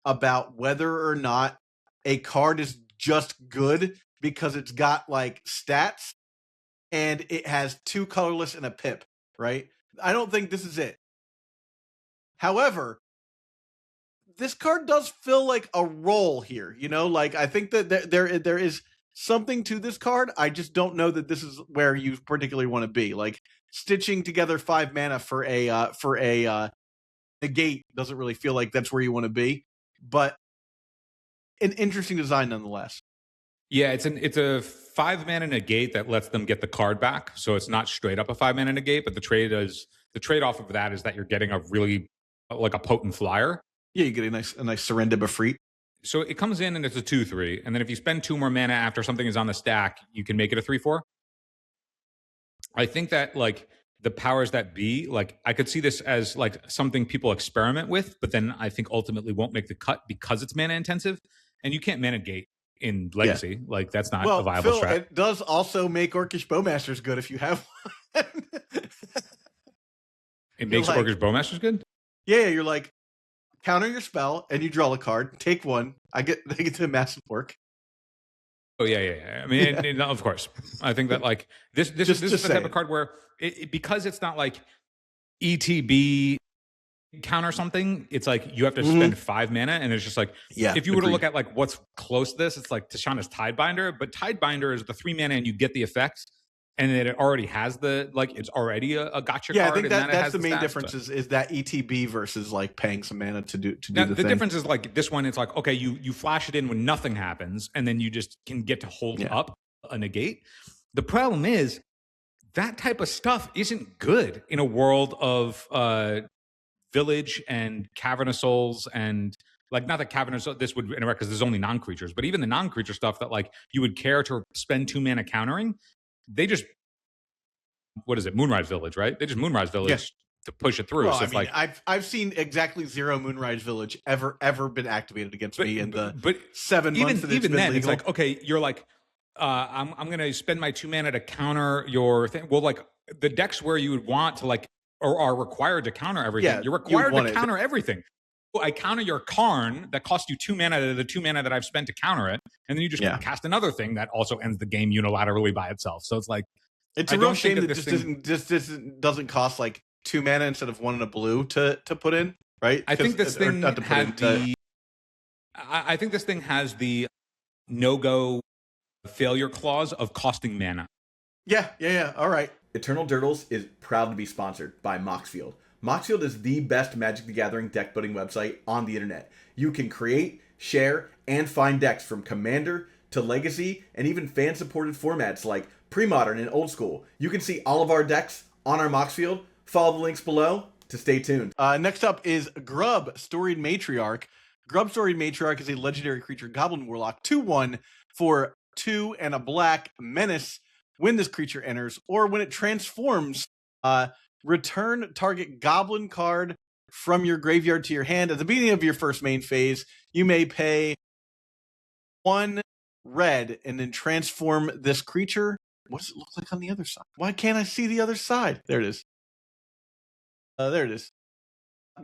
about whether or not a card is just good because it's got like stats and it has 2 colorless and a pip, right? I don't think this is it. However, this card does feel like a role here, you know. Like I think that there is something to this card. I just don't know that this is where you particularly want to be. Like stitching together 5 mana for a negate doesn't really feel like that's where you want to be. But an interesting design nonetheless. Yeah, it's a 5 mana negate that lets them get the card back. So it's not straight up a 5 mana negate, but the trade off of that is that you're getting a really like a potent flyer. Yeah, you get a nice Serenda Befreet. So it comes in and it's a 2/3, and then if you spend 2 more mana after something is on the stack, you can make it a 3/4. I think that like the powers that be, like I could see this as like something people experiment with, but then I think ultimately won't make the cut because it's mana intensive, and you can't mana gate in Legacy. Yeah. Like that's not a viable Phil, strat. It does also make Orcish Bowmasters good if you have one. It makes Orcish Bowmasters good? Yeah, you're like, counter your spell and you draw a card. Take 1. I get to massive work. Oh yeah. I mean, and of course, I think that like this is the type of card where because it's not like ETB counter something. It's like you have to spend 5 mana, and it's just like if you were to look at like what's close to this, it's like Tishana's Tidebinder, but Tidebinder is the 3 mana and you get the effects. And then it already has it's already a gotcha card. Yeah, I think that's the main difference is that ETB versus like paying some mana to do the thing. The difference is like this one, it's like, okay, you flash it in when nothing happens, and then you just can get to hold up a negate. The problem is that type of stuff isn't good in a world of village and cavernous souls and like, not that cavernous this would interact because there's only non-creatures, but even the non-creature stuff that like you would care to spend 2 mana countering, they just, what is it, Moonrise Village, right? They just Moonrise Village to push it through. Well, So I it's mean, like I've seen exactly 0 Moonrise Village ever been activated against me in the 7 months that it's even been then, legal. it's like, okay, you're like, I'm going to spend my 2 mana to counter your thing. Well, like the decks where you would want to like, or are required to counter everything, Yeah, you're required you to counter everything. Well, I counter your Karn that costs you 2 mana, the 2 mana that I've spent to counter it, and then you just cast another thing that also ends the game unilaterally by itself. So it's like, it's a real shame that this doesn't cost like 2 mana instead of 1 and a blue to put in, right? I think this thing I think this thing has the no-go failure clause of costing mana. Yeah. All right. Eternal Durdles is proud to be sponsored by Moxfield. Moxfield is the best Magic the Gathering deck building website on the internet. You can create, share, and find decks from Commander to Legacy and even fan-supported formats like Pre-Modern and Old School. You can see all of our decks on our Moxfield. Follow the links below to stay tuned. Next up is Grub, Storied Matriarch. Grub, Storied Matriarch is a legendary creature, Goblin Warlock, 2/1 for 2 and a black menace. When this creature enters, or when it transforms, return target goblin card from your graveyard to your hand. At the beginning of your first main phase, you may pay 1 red and then transform this creature. What does it look like on the other side? Why can't I see the other side? There it is. There it is.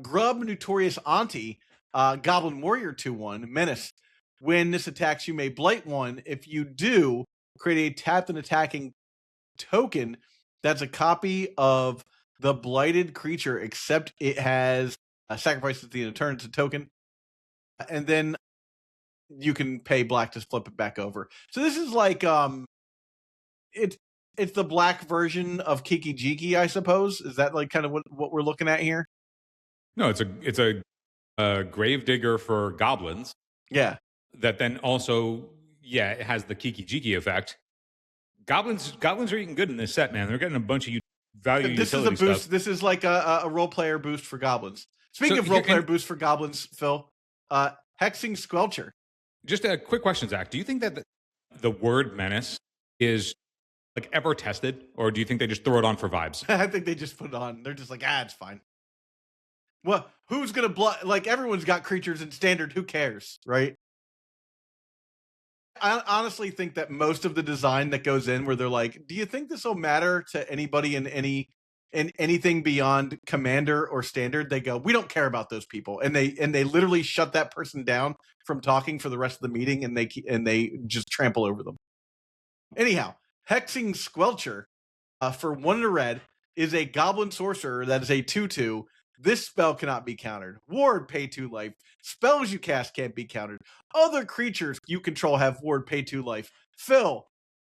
Grub, Notorious Auntie, Goblin Warrior 2/1, menace. When this attacks, you may blight 1. If you do, create a tapped and attacking token that's a copy of the blighted creature, except it has sacrifices at the end of turn. It's a token. And then you can pay black to flip it back over. So this is like it's the black version of Kiki Jiki, I suppose. Is that like kind of what we're looking at here? No, it's a gravedigger for goblins. Yeah. That then also, it has the Kiki Jiki effect. Goblins are eating good in this set, man. They're getting a bunch of value. This is a boost. Stuff. This is like a role player boost for goblins. Speaking of role player boost for goblins, Phil, Hexing Squelcher. Just a quick question, Zach. Do you think that the word menace is like ever tested, or do you think they just throw it on for vibes? I think they just put it on. They're just like, it's fine. Well, who's gonna like everyone's got creatures in standard. Who cares, right? I honestly think that most of the design that goes in, where they're like, "Do you think this will matter to anybody in anything beyond Commander or Standard?" They go, "We don't care about those people," and they literally shut that person down from talking for the rest of the meeting, and they just trample over them. Anyhow, Hexing Squelcher for 1 and a red is a Goblin Sorcerer that is a 2/2. This spell cannot be countered. Ward, pay 2 life. Spells you cast can't be countered. Other creatures you control have ward, pay 2 life. Phil,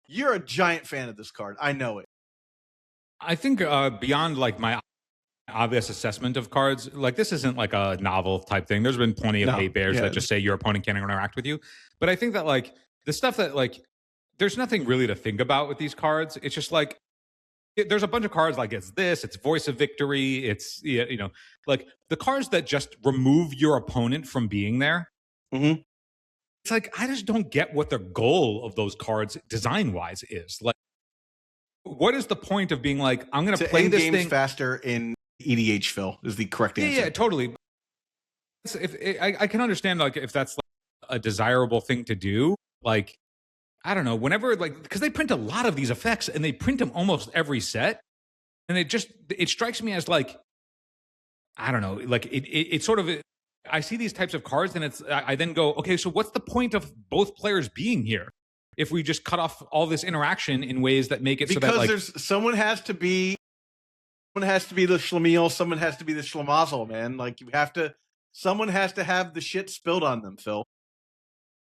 you're a giant fan of this card. I know it. I think beyond like my obvious assessment of cards, like this isn't like a novel type thing. There's been plenty of hate bears that just say your opponent can't interact with you. But I think that like the stuff that like there's nothing really to think about with these cards. It's just like there's a bunch of cards like it's Voice of Victory, it's like the cards that just remove your opponent from being there. Mm-hmm. It's like I just don't get what the goal of those cards design wise is. Like, what is the point of being like I'm going to play this thing faster in EDH? Phil is the correct answer. Yeah, totally. I can understand like if that's like a desirable thing to do, like. I don't know, whenever, like, because they print a lot of these effects and they print them almost every set. And it strikes me as like, I don't know, like it sort of, I see these types of cards and I then go, okay, so what's the point of both players being here? If we just cut off all this interaction in ways that make it so that like. Because someone has to be the schlemiel, someone has to be the schlemazel, man. Like someone has to have the shit spilled on them, Phil.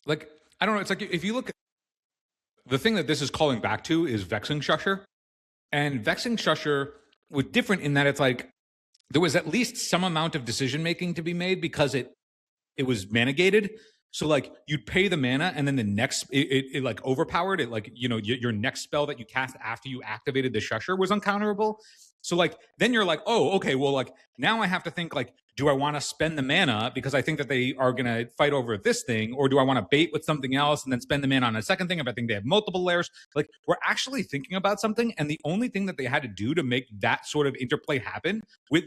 Like, I don't know, it's like if you look. The thing that this is calling back to is Vexing Shusher. And Vexing Shusher was different in that it's like there was at least some amount of decision making to be made because it was mana gated. So like you'd pay the mana, and then the next it like overpowered it. Like your next spell that you cast after you activated the Shusher was uncounterable. So like then you're like, oh, okay, well like now I have to think like, do I want to spend the mana because I think that they are going to fight over this thing, or do I want to bait with something else and then spend the mana on a second thing if I think they have multiple layers? Like we're actually thinking about something, and the only thing that they had to do to make that sort of interplay happen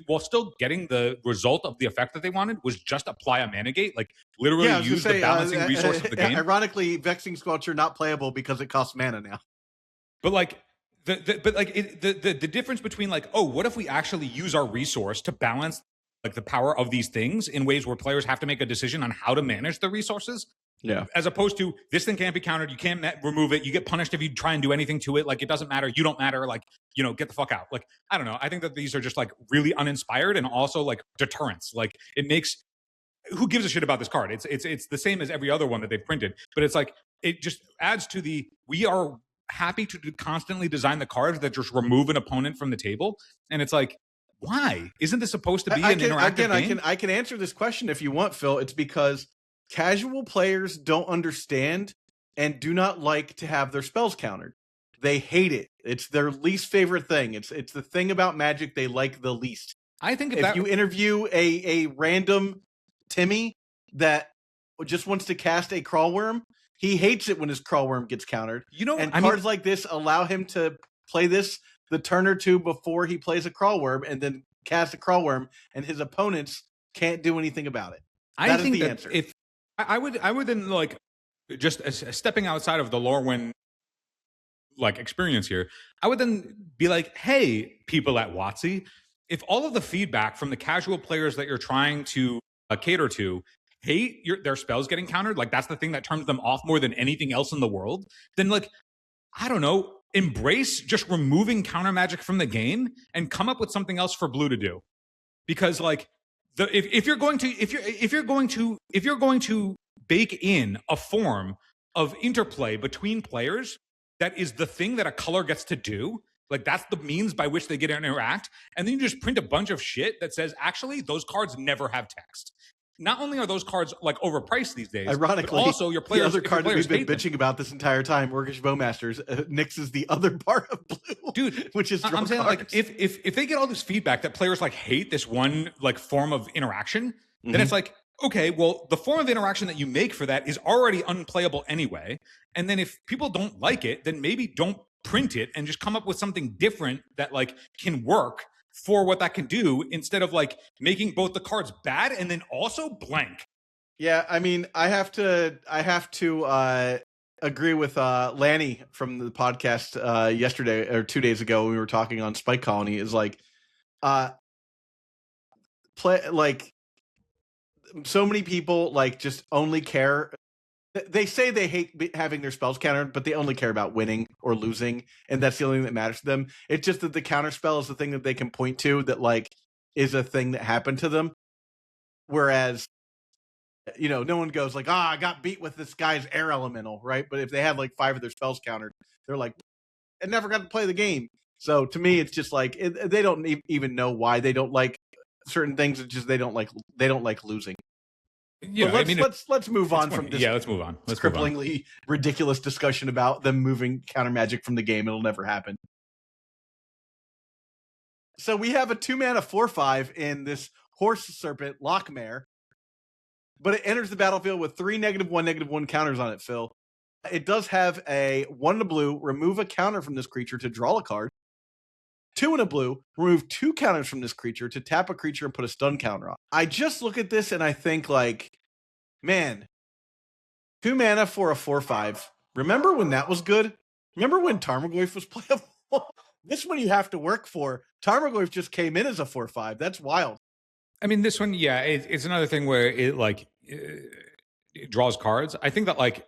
while still getting the result of the effect that they wanted was just apply a mana gate, like literally use the balancing resource of the game. Ironically, Vexing Squelcher not playable because it costs mana now. But like the difference between like, oh, what if we actually use our resource to balance like the power of these things in ways where players have to make a decision on how to manage the resources? Yeah. As opposed to this thing can't be countered, you can't remove it, you get punished if you try and do anything to it. Like it doesn't matter, you don't matter. Like get the fuck out. Like I don't know. I think that these are just like really uninspired and also like deterrents. Like it makes who gives a shit about this card? It's the same as every other one that they've printed, but it's like it just adds to the we are happy to constantly design the cards that just remove an opponent from the table, and it's like, why isn't this supposed to be an interactive game? I can answer this question if you want, Phil. It's because casual players don't understand and do not like to have their spells countered. They hate it. It's their least favorite thing. It's the thing about Magic they like the least. I think if you interview a random Timmy that just wants to cast a crawl worm, he hates it when his crawl worm gets countered. And cards like this allow him to play this the turn or two before he plays a crawl worm and then cast a crawl worm, and his opponents can't do anything about it. I think the answer. If I would then like just stepping outside of the Lorwyn like experience here, I would then be like, hey, people at WotC, if all of the feedback from the casual players that you're trying to cater to hate their spells getting countered, like that's the thing that turns them off more than anything else in the world, then like, I don't know, embrace just removing counter magic from the game and come up with something else for blue to do. Because like if you're going to bake in a form of interplay between players that is the thing that a color gets to do, like that's the means by which they get to interact, and then you just print a bunch of shit that says actually those cards never have text. Not only are those cards like overpriced these days, ironically, but also your players. The other card that we've been bitching about this entire time, Orcish Bowmasters, nixes the other part of blue, dude. Which is I'm saying like if they get all this feedback that players like hate this one like form of interaction, then it's like, okay, well the form of interaction that you make for that is already unplayable anyway. And then if people don't like it, then maybe don't print it and just come up with something different that like can work for what that can do, instead of like making both the cards bad and then also blank. Yeah, I mean, I have to agree with Lanny from the podcast yesterday or 2 days ago when we were talking on Spike Colony. Is like, play like so many people like just only care. They say they hate having their spells countered, but they only care about winning or losing, and that's the only thing that matters to them. It's just that the counter spell is the thing that they can point to that like is a thing that happened to them. Whereas, no one goes like, I got beat with this guy's air elemental, right? But if they had like 5 of their spells countered, they're like, I never got to play the game. So to me, it's just like they don't even know why they don't like certain things. It's just they don't like losing. Yeah, let's move on from this. Yeah, let's move on. Cripplingly ridiculous discussion about them moving counter magic from the game. It'll never happen. So we have a 2-mana 4/5 in this Horse Serpent Lockmare, but it enters the battlefield with 3 -1/-1 counters on it, Phil. It does have a 1 in a blue, remove a counter from this creature to draw a card. 2 in a blue, remove 2 counters from this creature to tap a creature and put a stun counter on. I just look at this and I think like, man, 2 mana for a 4/5. Remember when that was good? Remember when Tarmogoyf was playable? This one you have to work for. Tarmogoyf just came in as a 4/5. That's wild. I mean, this one, yeah, it's another thing where it draws cards. I think that like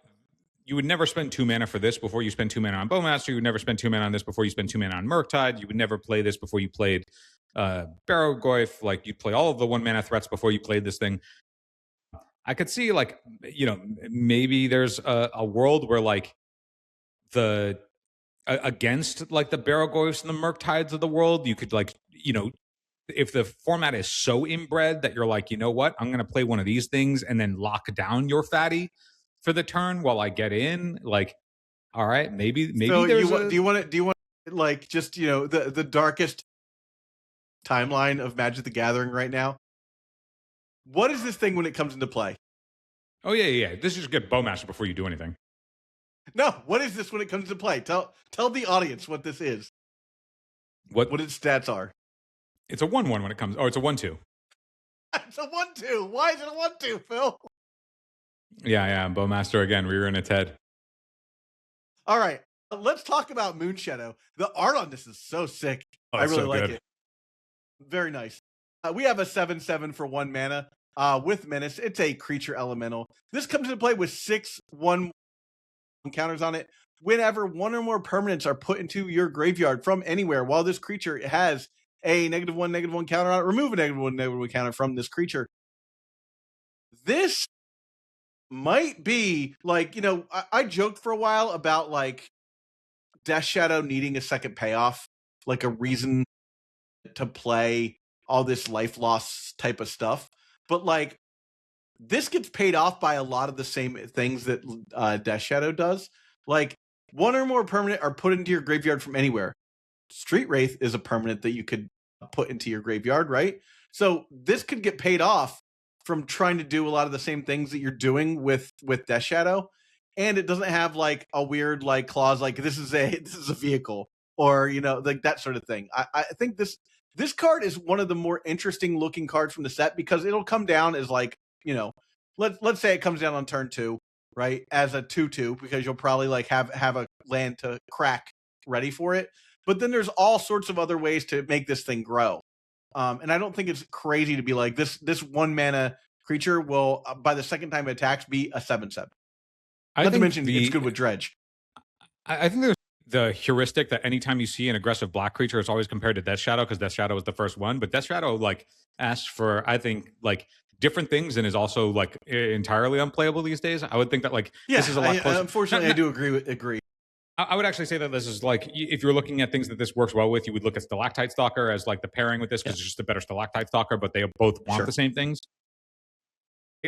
you would never spend 2 mana for this before you spend 2 mana on Bowmaster. You would never spend 2 mana on this before you spend 2 mana on Murktide. You would never play this before you played Barrowgoyf. Like you'd play all of the 1 mana threats before you played this thing. I could see like, maybe there's a world where like against like the Barrowgoyfs and the Murktides of the world, you could like, if the format is so inbred that you're like, you know what, I'm going to play one of these things and then lock down your fatty for the turn while I get in, like, all right, maybe So there's do you want like just the darkest timeline of Magic the Gathering right now? What is this thing when it comes into play? Oh yeah. This is get Bowmaster before you do anything. No, what is this when it comes to play? Tell the audience what this is. What its stats are. It's a 1/1 when it comes. Oh, it's a 1/2. It's a 1/2. Why is it a 1/2, Phil? Yeah. Bowmaster again, rearing its head. All right, let's talk about Moonshadow. The art on this is so sick. Oh, I it's really so like good. it. Very nice. We have a 7/7 for 1 mana with Menace. It's a creature elemental. This comes into play with 6 1 counters on it. Whenever one or more permanents are put into your graveyard from anywhere, while this creature has a -1/-1 counter on it, remove a -1/-1 counter from this creature. This might be like, I joked for a while about like Death Shadow needing a second payoff, like a reason to play all this life loss type of stuff. But like, this gets paid off by a lot of the same things that Death Shadow does. Like, one or more permanent are put into your graveyard from anywhere. Street Wraith is a permanent that you could put into your graveyard, right? So this could get paid off from trying to do a lot of the same things that you're doing with Death Shadow, and it doesn't have like a weird like clause like this is a vehicle, or like that sort of thing. I think this card is one of the more interesting looking cards from the set, because it'll come down as like, let's say it comes down on turn 2, right, as a 2/2, because you'll probably like have a land to crack ready for it. But then there's all sorts of other ways to make this thing grow. And I don't think it's crazy to be like this 1 mana creature will by the second time it attacks be a 7/7. Not to mention it's good with Dredge. I think there's the heuristic that anytime you see an aggressive black creature, it's always compared to Death Shadow because Death Shadow was the first one. But Death Shadow like asks for, I think, like different things and is also like entirely unplayable these days. I would think that like this is a lot closer. Unfortunately, I do agree. I would actually say that this is like, if you're looking at things that this works well with, you would look at Stalactite Stalker as like the pairing with this because it's just a better Stalactite Stalker, but they both want the same things.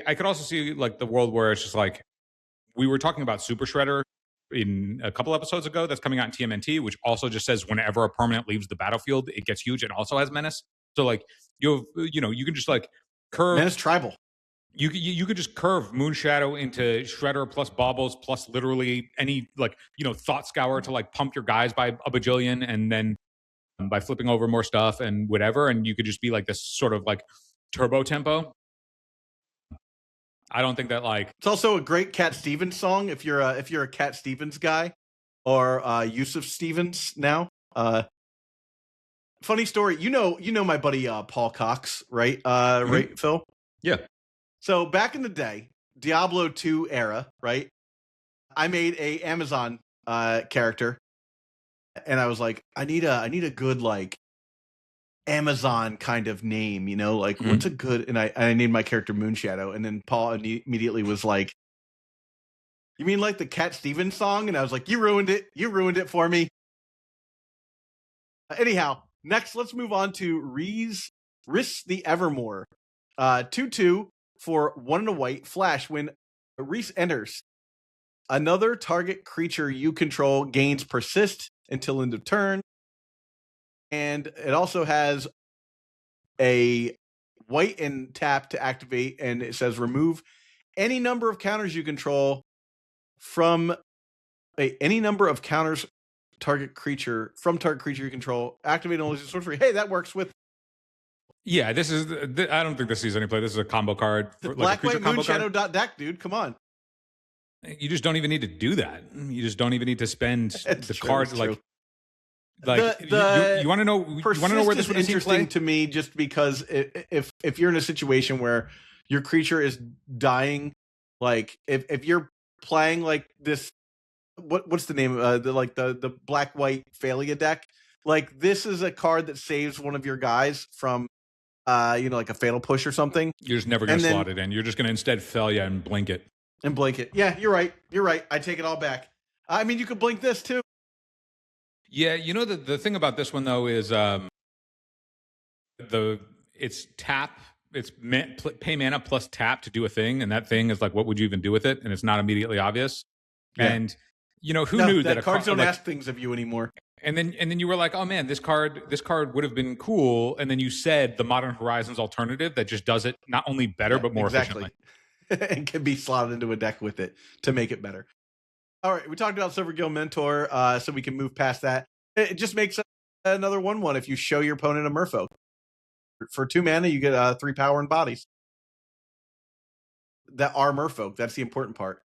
I could also see like the world where it's just like, we were talking about Super Shredder in a couple episodes ago that's coming out in TMNT, which also just says whenever a permanent leaves the battlefield, it gets huge and also has Menace. So like, you can just like curve. Menace Tribal. You could just curve Moonshadow into Shredder plus Baubles plus literally any like, Thought Scour to like pump your guys by a bajillion, and then by flipping over more stuff and whatever, and you could just be like this sort of like turbo tempo. I don't think that like it's also a great Cat Stevens song if you're a Cat Stevens guy, or Yusuf Stevens now. Funny story, you know my buddy Paul Cox, right? Right, Phil? Yeah. So back in the day, Diablo 2 era, right? I made a Amazon character, and I was like, I need a good like Amazon kind of name, like what's a good, and I named my character Moonshadow, and then Paul immediately was like, you mean like the Cat Stevens song? And I was like, you ruined it for me. Anyhow, next let's move on to Riss the Evermore. 2/2 for 1 and a white flash. When Riss enters, another target creature you control gains persist until end of turn. And it also has a white and tap to activate, and it says remove any number of counters you control from any number of counters target creature you control. Activate only as a sorcery. Hey, that works with. Yeah, this is. I don't think this sees any play. This is a combo card. The Black White Moonshadow deck, dude. Come on. You just don't even need to do that. You just don't even need to spend the cards like. Like you want to know? You want to know where this would interesting to me, just because if you're in a situation where your creature is dying, like if you're playing like this, what's the name? The Black White Phalia deck. Like this is a card that saves one of your guys from. Like a fatal push or something. You're just never going to slot it in. You're just going to instead Phalia and blink it. Yeah, you're right. I take it all back. I mean, you could blink this too. Yeah, the thing about this one though is it's tap. It's pay mana plus tap to do a thing, and that thing is like, what would you even do with it? And it's not immediately obvious. Yeah. And who knew that cards don't ask things of you anymore. And then you were like, oh man, this card would have been cool. And then you said the Modern Horizons alternative that just does it not only better but more efficiently, and can be slotted into a deck with it to make it better. All right, we talked about Silvergill Mentor, so we can move past that. It just makes another 1/1 if you show your opponent a Merfolk. For 2 mana, you get 3 power and bodies that are Merfolk. That's the important part.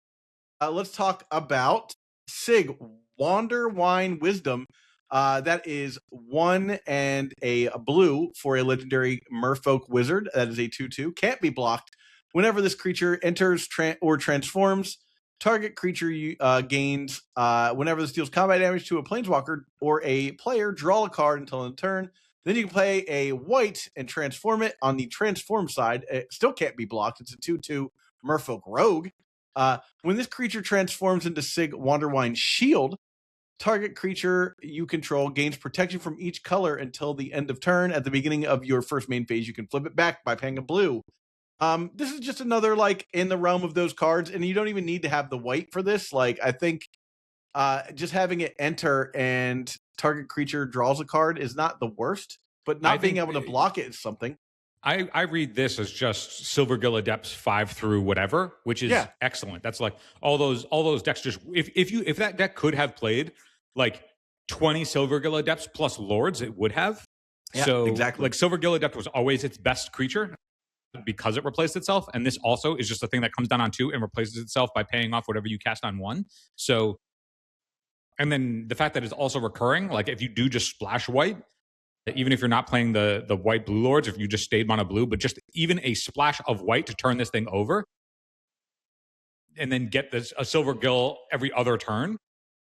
Let's talk about Sig Wanderwine Wisdom. That is 1 and a blue for a legendary Merfolk wizard. That is a 2/2. Can't be blocked. Whenever this creature enters or transforms, target creature gains. Whenever this deals combat damage to a planeswalker or a player, draw a card until end turn. Then you can play a white and transform it. On the transform side, it still can't be blocked. It's a 2/2 Merfolk Rogue. When this creature transforms into Sig Wanderwine Shield, target creature you control gains protection from each color until the end of turn. At the beginning of your first main phase, you can flip it back by paying a blue. This is just another, like, in the realm of those cards, and you don't even need to have the white for this. Like, I think just having it enter and target creature draws a card is not the worst, but not being able to block it is something. I read this as just Silvergill Adepts 5 through whatever, which is excellent. That's like all those decks. Just if that deck could have played like 20 Silvergill Adepts plus Lords, it would have. Yeah, so exactly. Like Silvergill Adept was always its best creature because it replaced itself, and this also is just a thing that comes down on 2 and replaces itself by paying off whatever you cast on 1. So, and then the fact that it's also recurring, like if you do just splash white, even if you're not playing the white blue lords, if you just stayed mono blue, but just even a splash of white to turn this thing over and then get a Silvergill every other turn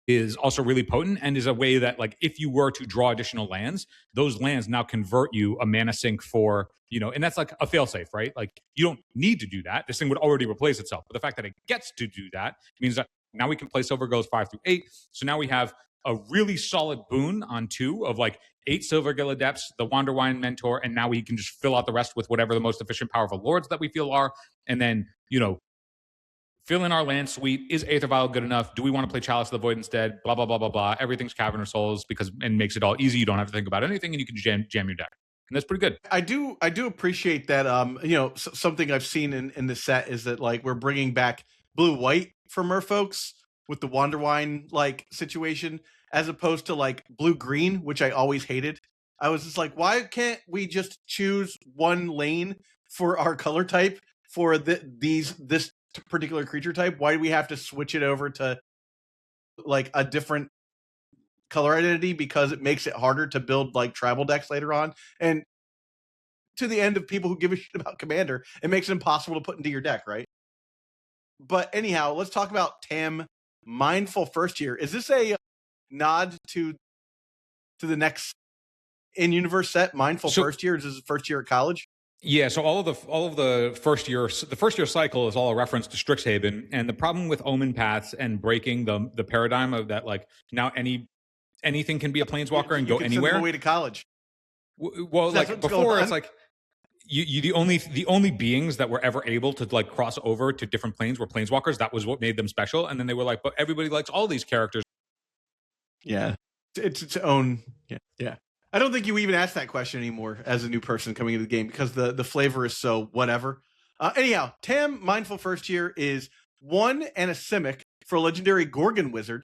is also really potent, and is a way that, like, if you were to draw additional lands, those lands now convert you a mana sink for, and that's like a failsafe, right? Like, you don't need to do that. This thing would already replace itself. But the fact that it gets to do that means that now we can play Silvergills 5 through 8. So now we have a really solid boon on 2 of like 8 Silvergill Adepts, the Wanderwine Mentor, and now we can just fill out the rest with whatever the most efficient, powerful lords that we feel are. And then, fill in our land suite. Is Aether Vial good enough? Do we want to play Chalice of the Void instead? Blah, blah, blah, blah, blah. Everything's Cavern of Souls and makes it all easy. You don't have to think about anything, and you can jam your deck. And that's pretty good. I do appreciate that. Something I've seen in the set is that, like, we're bringing back blue-white for Merfolks with the Wanderwine, like, situation, as opposed to, like, blue-green, which I always hated. I was just like, why can't we just choose one lane for our color type for this particular creature type? Why do we have to switch it over to like a different color identity? Because it makes it harder to build like tribal decks later on, and to the end of people who give a shit about Commander, it makes it impossible to put into your deck, right? But anyhow, let's talk about Tam Mindful First Year. Is this a nod to the next in-universe set, Mindful First Year? Is this first year at college? Yeah, so all of the first year cycle is all a reference to Strixhaven, and the problem with Omen Paths and breaking the paradigm of that, like, now anything can be a planeswalker and go anywhere. Send them away to college. Well, like before, it's like the only beings that were ever able to like cross over to different planes were planeswalkers. That was what made them special. And then they were like, but everybody likes all these characters. Yeah, it's its own. Yeah. I don't think you even ask that question anymore as a new person coming into the game because the flavor is so whatever. Anyhow, Tam Mindful First Year is 1 and a Simic for a legendary Gorgon Wizard.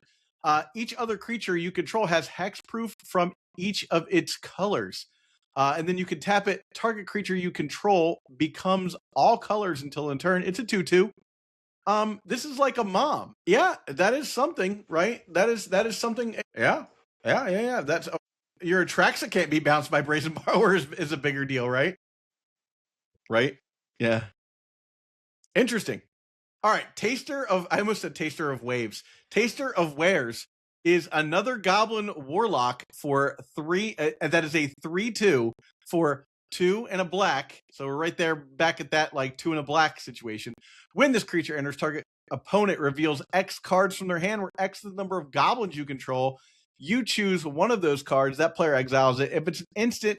Each other creature you control has hexproof from each of its colors. And then you can tap it. Target creature you control becomes all colors until in turn. It's a 2/2. This is like a mom. Yeah, that is something, right? That is something. Yeah. That's your Atraxa can't be bounced by Brazen Borrower is a bigger deal, right? Right? Yeah. Interesting. All right, I almost said Taster of Waves. Taster of Wares is another Goblin Warlock for 3. That is a 3/2 for 2 and a black. So we're right there back at that like 2 and a black situation. When this creature enters, target opponent reveals X cards from their hand, where X is the number of goblins you control. You choose one of those cards. That player exiles it. If it's an instant,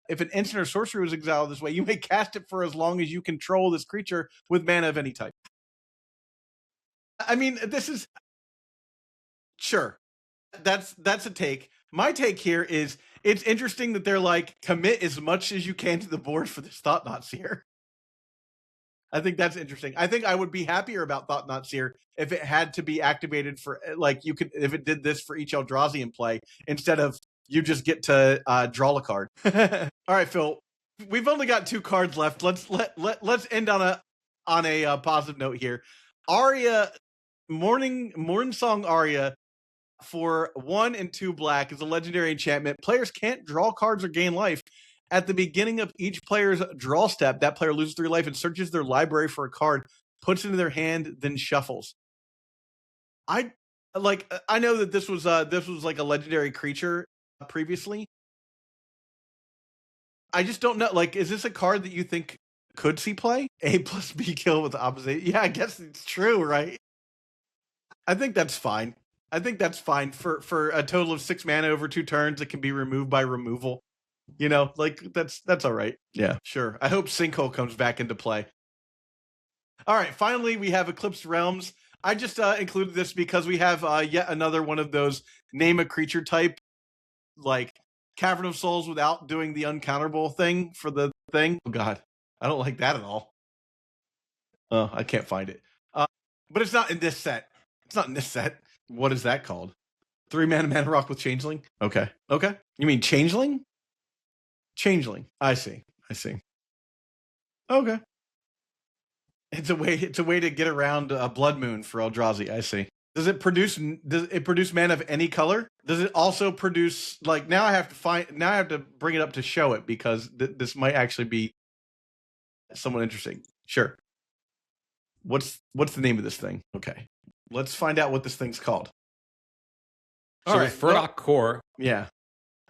If an instant or sorcery was exiled this way, you may cast it for as long as you control this creature with mana of any type. I mean, this is sure. That's a take. My take here is it's interesting that they're like, commit as much as you can to the board for this Thought-Knot Seer. I think that's interesting. I think I would be happier about Thought-Knot Seer if it had to be activated for, like, you could, if it did this for each Eldrazi in play instead of you just get to draw a card. All right, Phil, we've only got 2 cards left. Let's end on a positive note here. Aria, Morning Song Aria, for 1 and 2 black is a legendary enchantment. Players can't draw cards or gain life. At the beginning of each player's draw step, that player loses 3 life and searches their library for a card, puts it into their hand, then shuffles. I know that this was like a legendary creature previously. I just don't know. Like, is this a card that you think could see play? A plus B kill with the opposite. Yeah, I guess it's true, right? I think that's fine. I think that's fine for a total of 6 mana over 2 turns. It can be removed by removal. You know, like that's all right. Yeah, sure. I hope Sinkhole comes back into play. All right, finally we have Eclipsed Realms. I just included this because we have yet another one of those name a creature type, like Cavern of Souls without doing the uncounterable thing for the thing. Oh God, I don't like that at all. Oh, I can't find it. But it's not in this set. It's not in this set. What is that called? 3 mana rock with Changeling? Okay. You mean Changeling? Changeling. I see. Okay. It's a way to get around a Blood Moon for Eldrazi. I see. Does it produce mana of any color? Does it also produce, like, now I have to bring it up to show it because this might actually be somewhat interesting. Sure. What's the name of this thing? Okay. Let's find out what this thing's called. So All right. with Furlock Core, Yeah.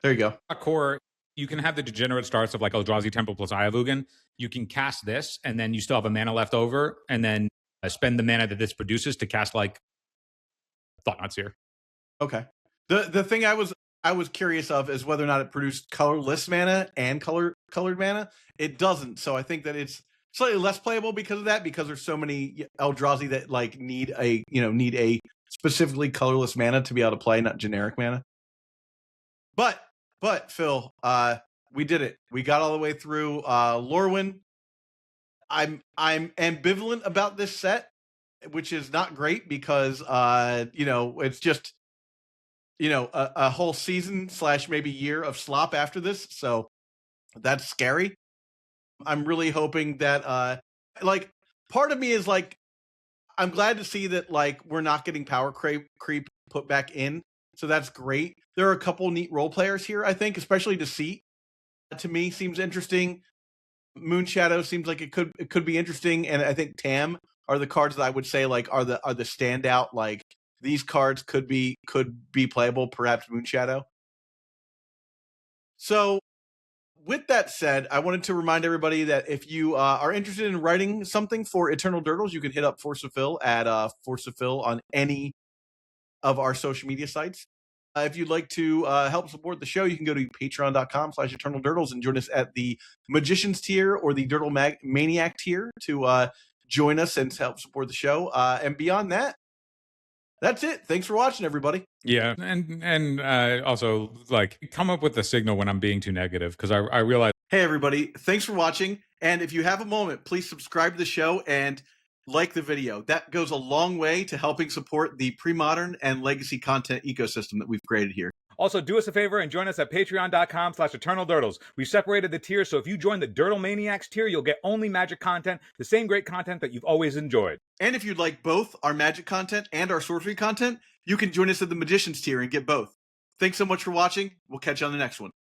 There you go. Core, you can have the degenerate starts of like Eldrazi Temple plus Ayavugan. You can cast this, and then you still have a mana left over, and then spend the mana that this produces to cast like Thought-Knot Seer. Okay. The thing I was curious of is whether or not it produced colorless mana and colored mana. It doesn't, so I think that it's slightly less playable because of that, because there's so many Eldrazi that like need a specifically colorless mana to be able to play, not generic mana. But Phil, we did it. We got all the way through Lorwyn. I'm ambivalent about this set, which is not great because it's just a whole season / maybe year of slop after this, so that's scary. I'm really hoping that like part of me is like, I'm glad to see that like we're not getting power creep put back in. So that's great. There are a couple neat role players here, I think, especially Deceit. To me, seems interesting. Moonshadow seems like it could be interesting, and I think Tam are the cards that I would say like are the standout. Like these cards could be playable, perhaps Moonshadow. So, with that said, I wanted to remind everybody that if you are interested in writing something for Eternal Durdles, you can hit up Force of Phil at Force of Phil on any of our social media sites. If you'd like to help support the show, you can go to patreon.com/Eternal Durdles and join us at the Magicians tier or the Durdle Maniac tier to join us and help support the show. And beyond that, that's it. Thanks for watching, everybody. Yeah, and also like come up with a signal when I'm being too negative, because I realize. Hey, everybody. Thanks for watching. And if you have a moment, please subscribe to the show and like the video. That goes a long way to helping support the pre-modern and legacy content ecosystem that we've created here. Also, do us a favor and join us at patreon.com/Eternal Durdles. We've separated the tiers, so if you join the Durdle Maniacs tier, you'll get only Magic content, the same great content that you've always enjoyed. And if you'd like both our Magic content and our sorcery content, you can join us at the Magicians tier and get both. Thanks so much for watching. We'll catch you on the next one.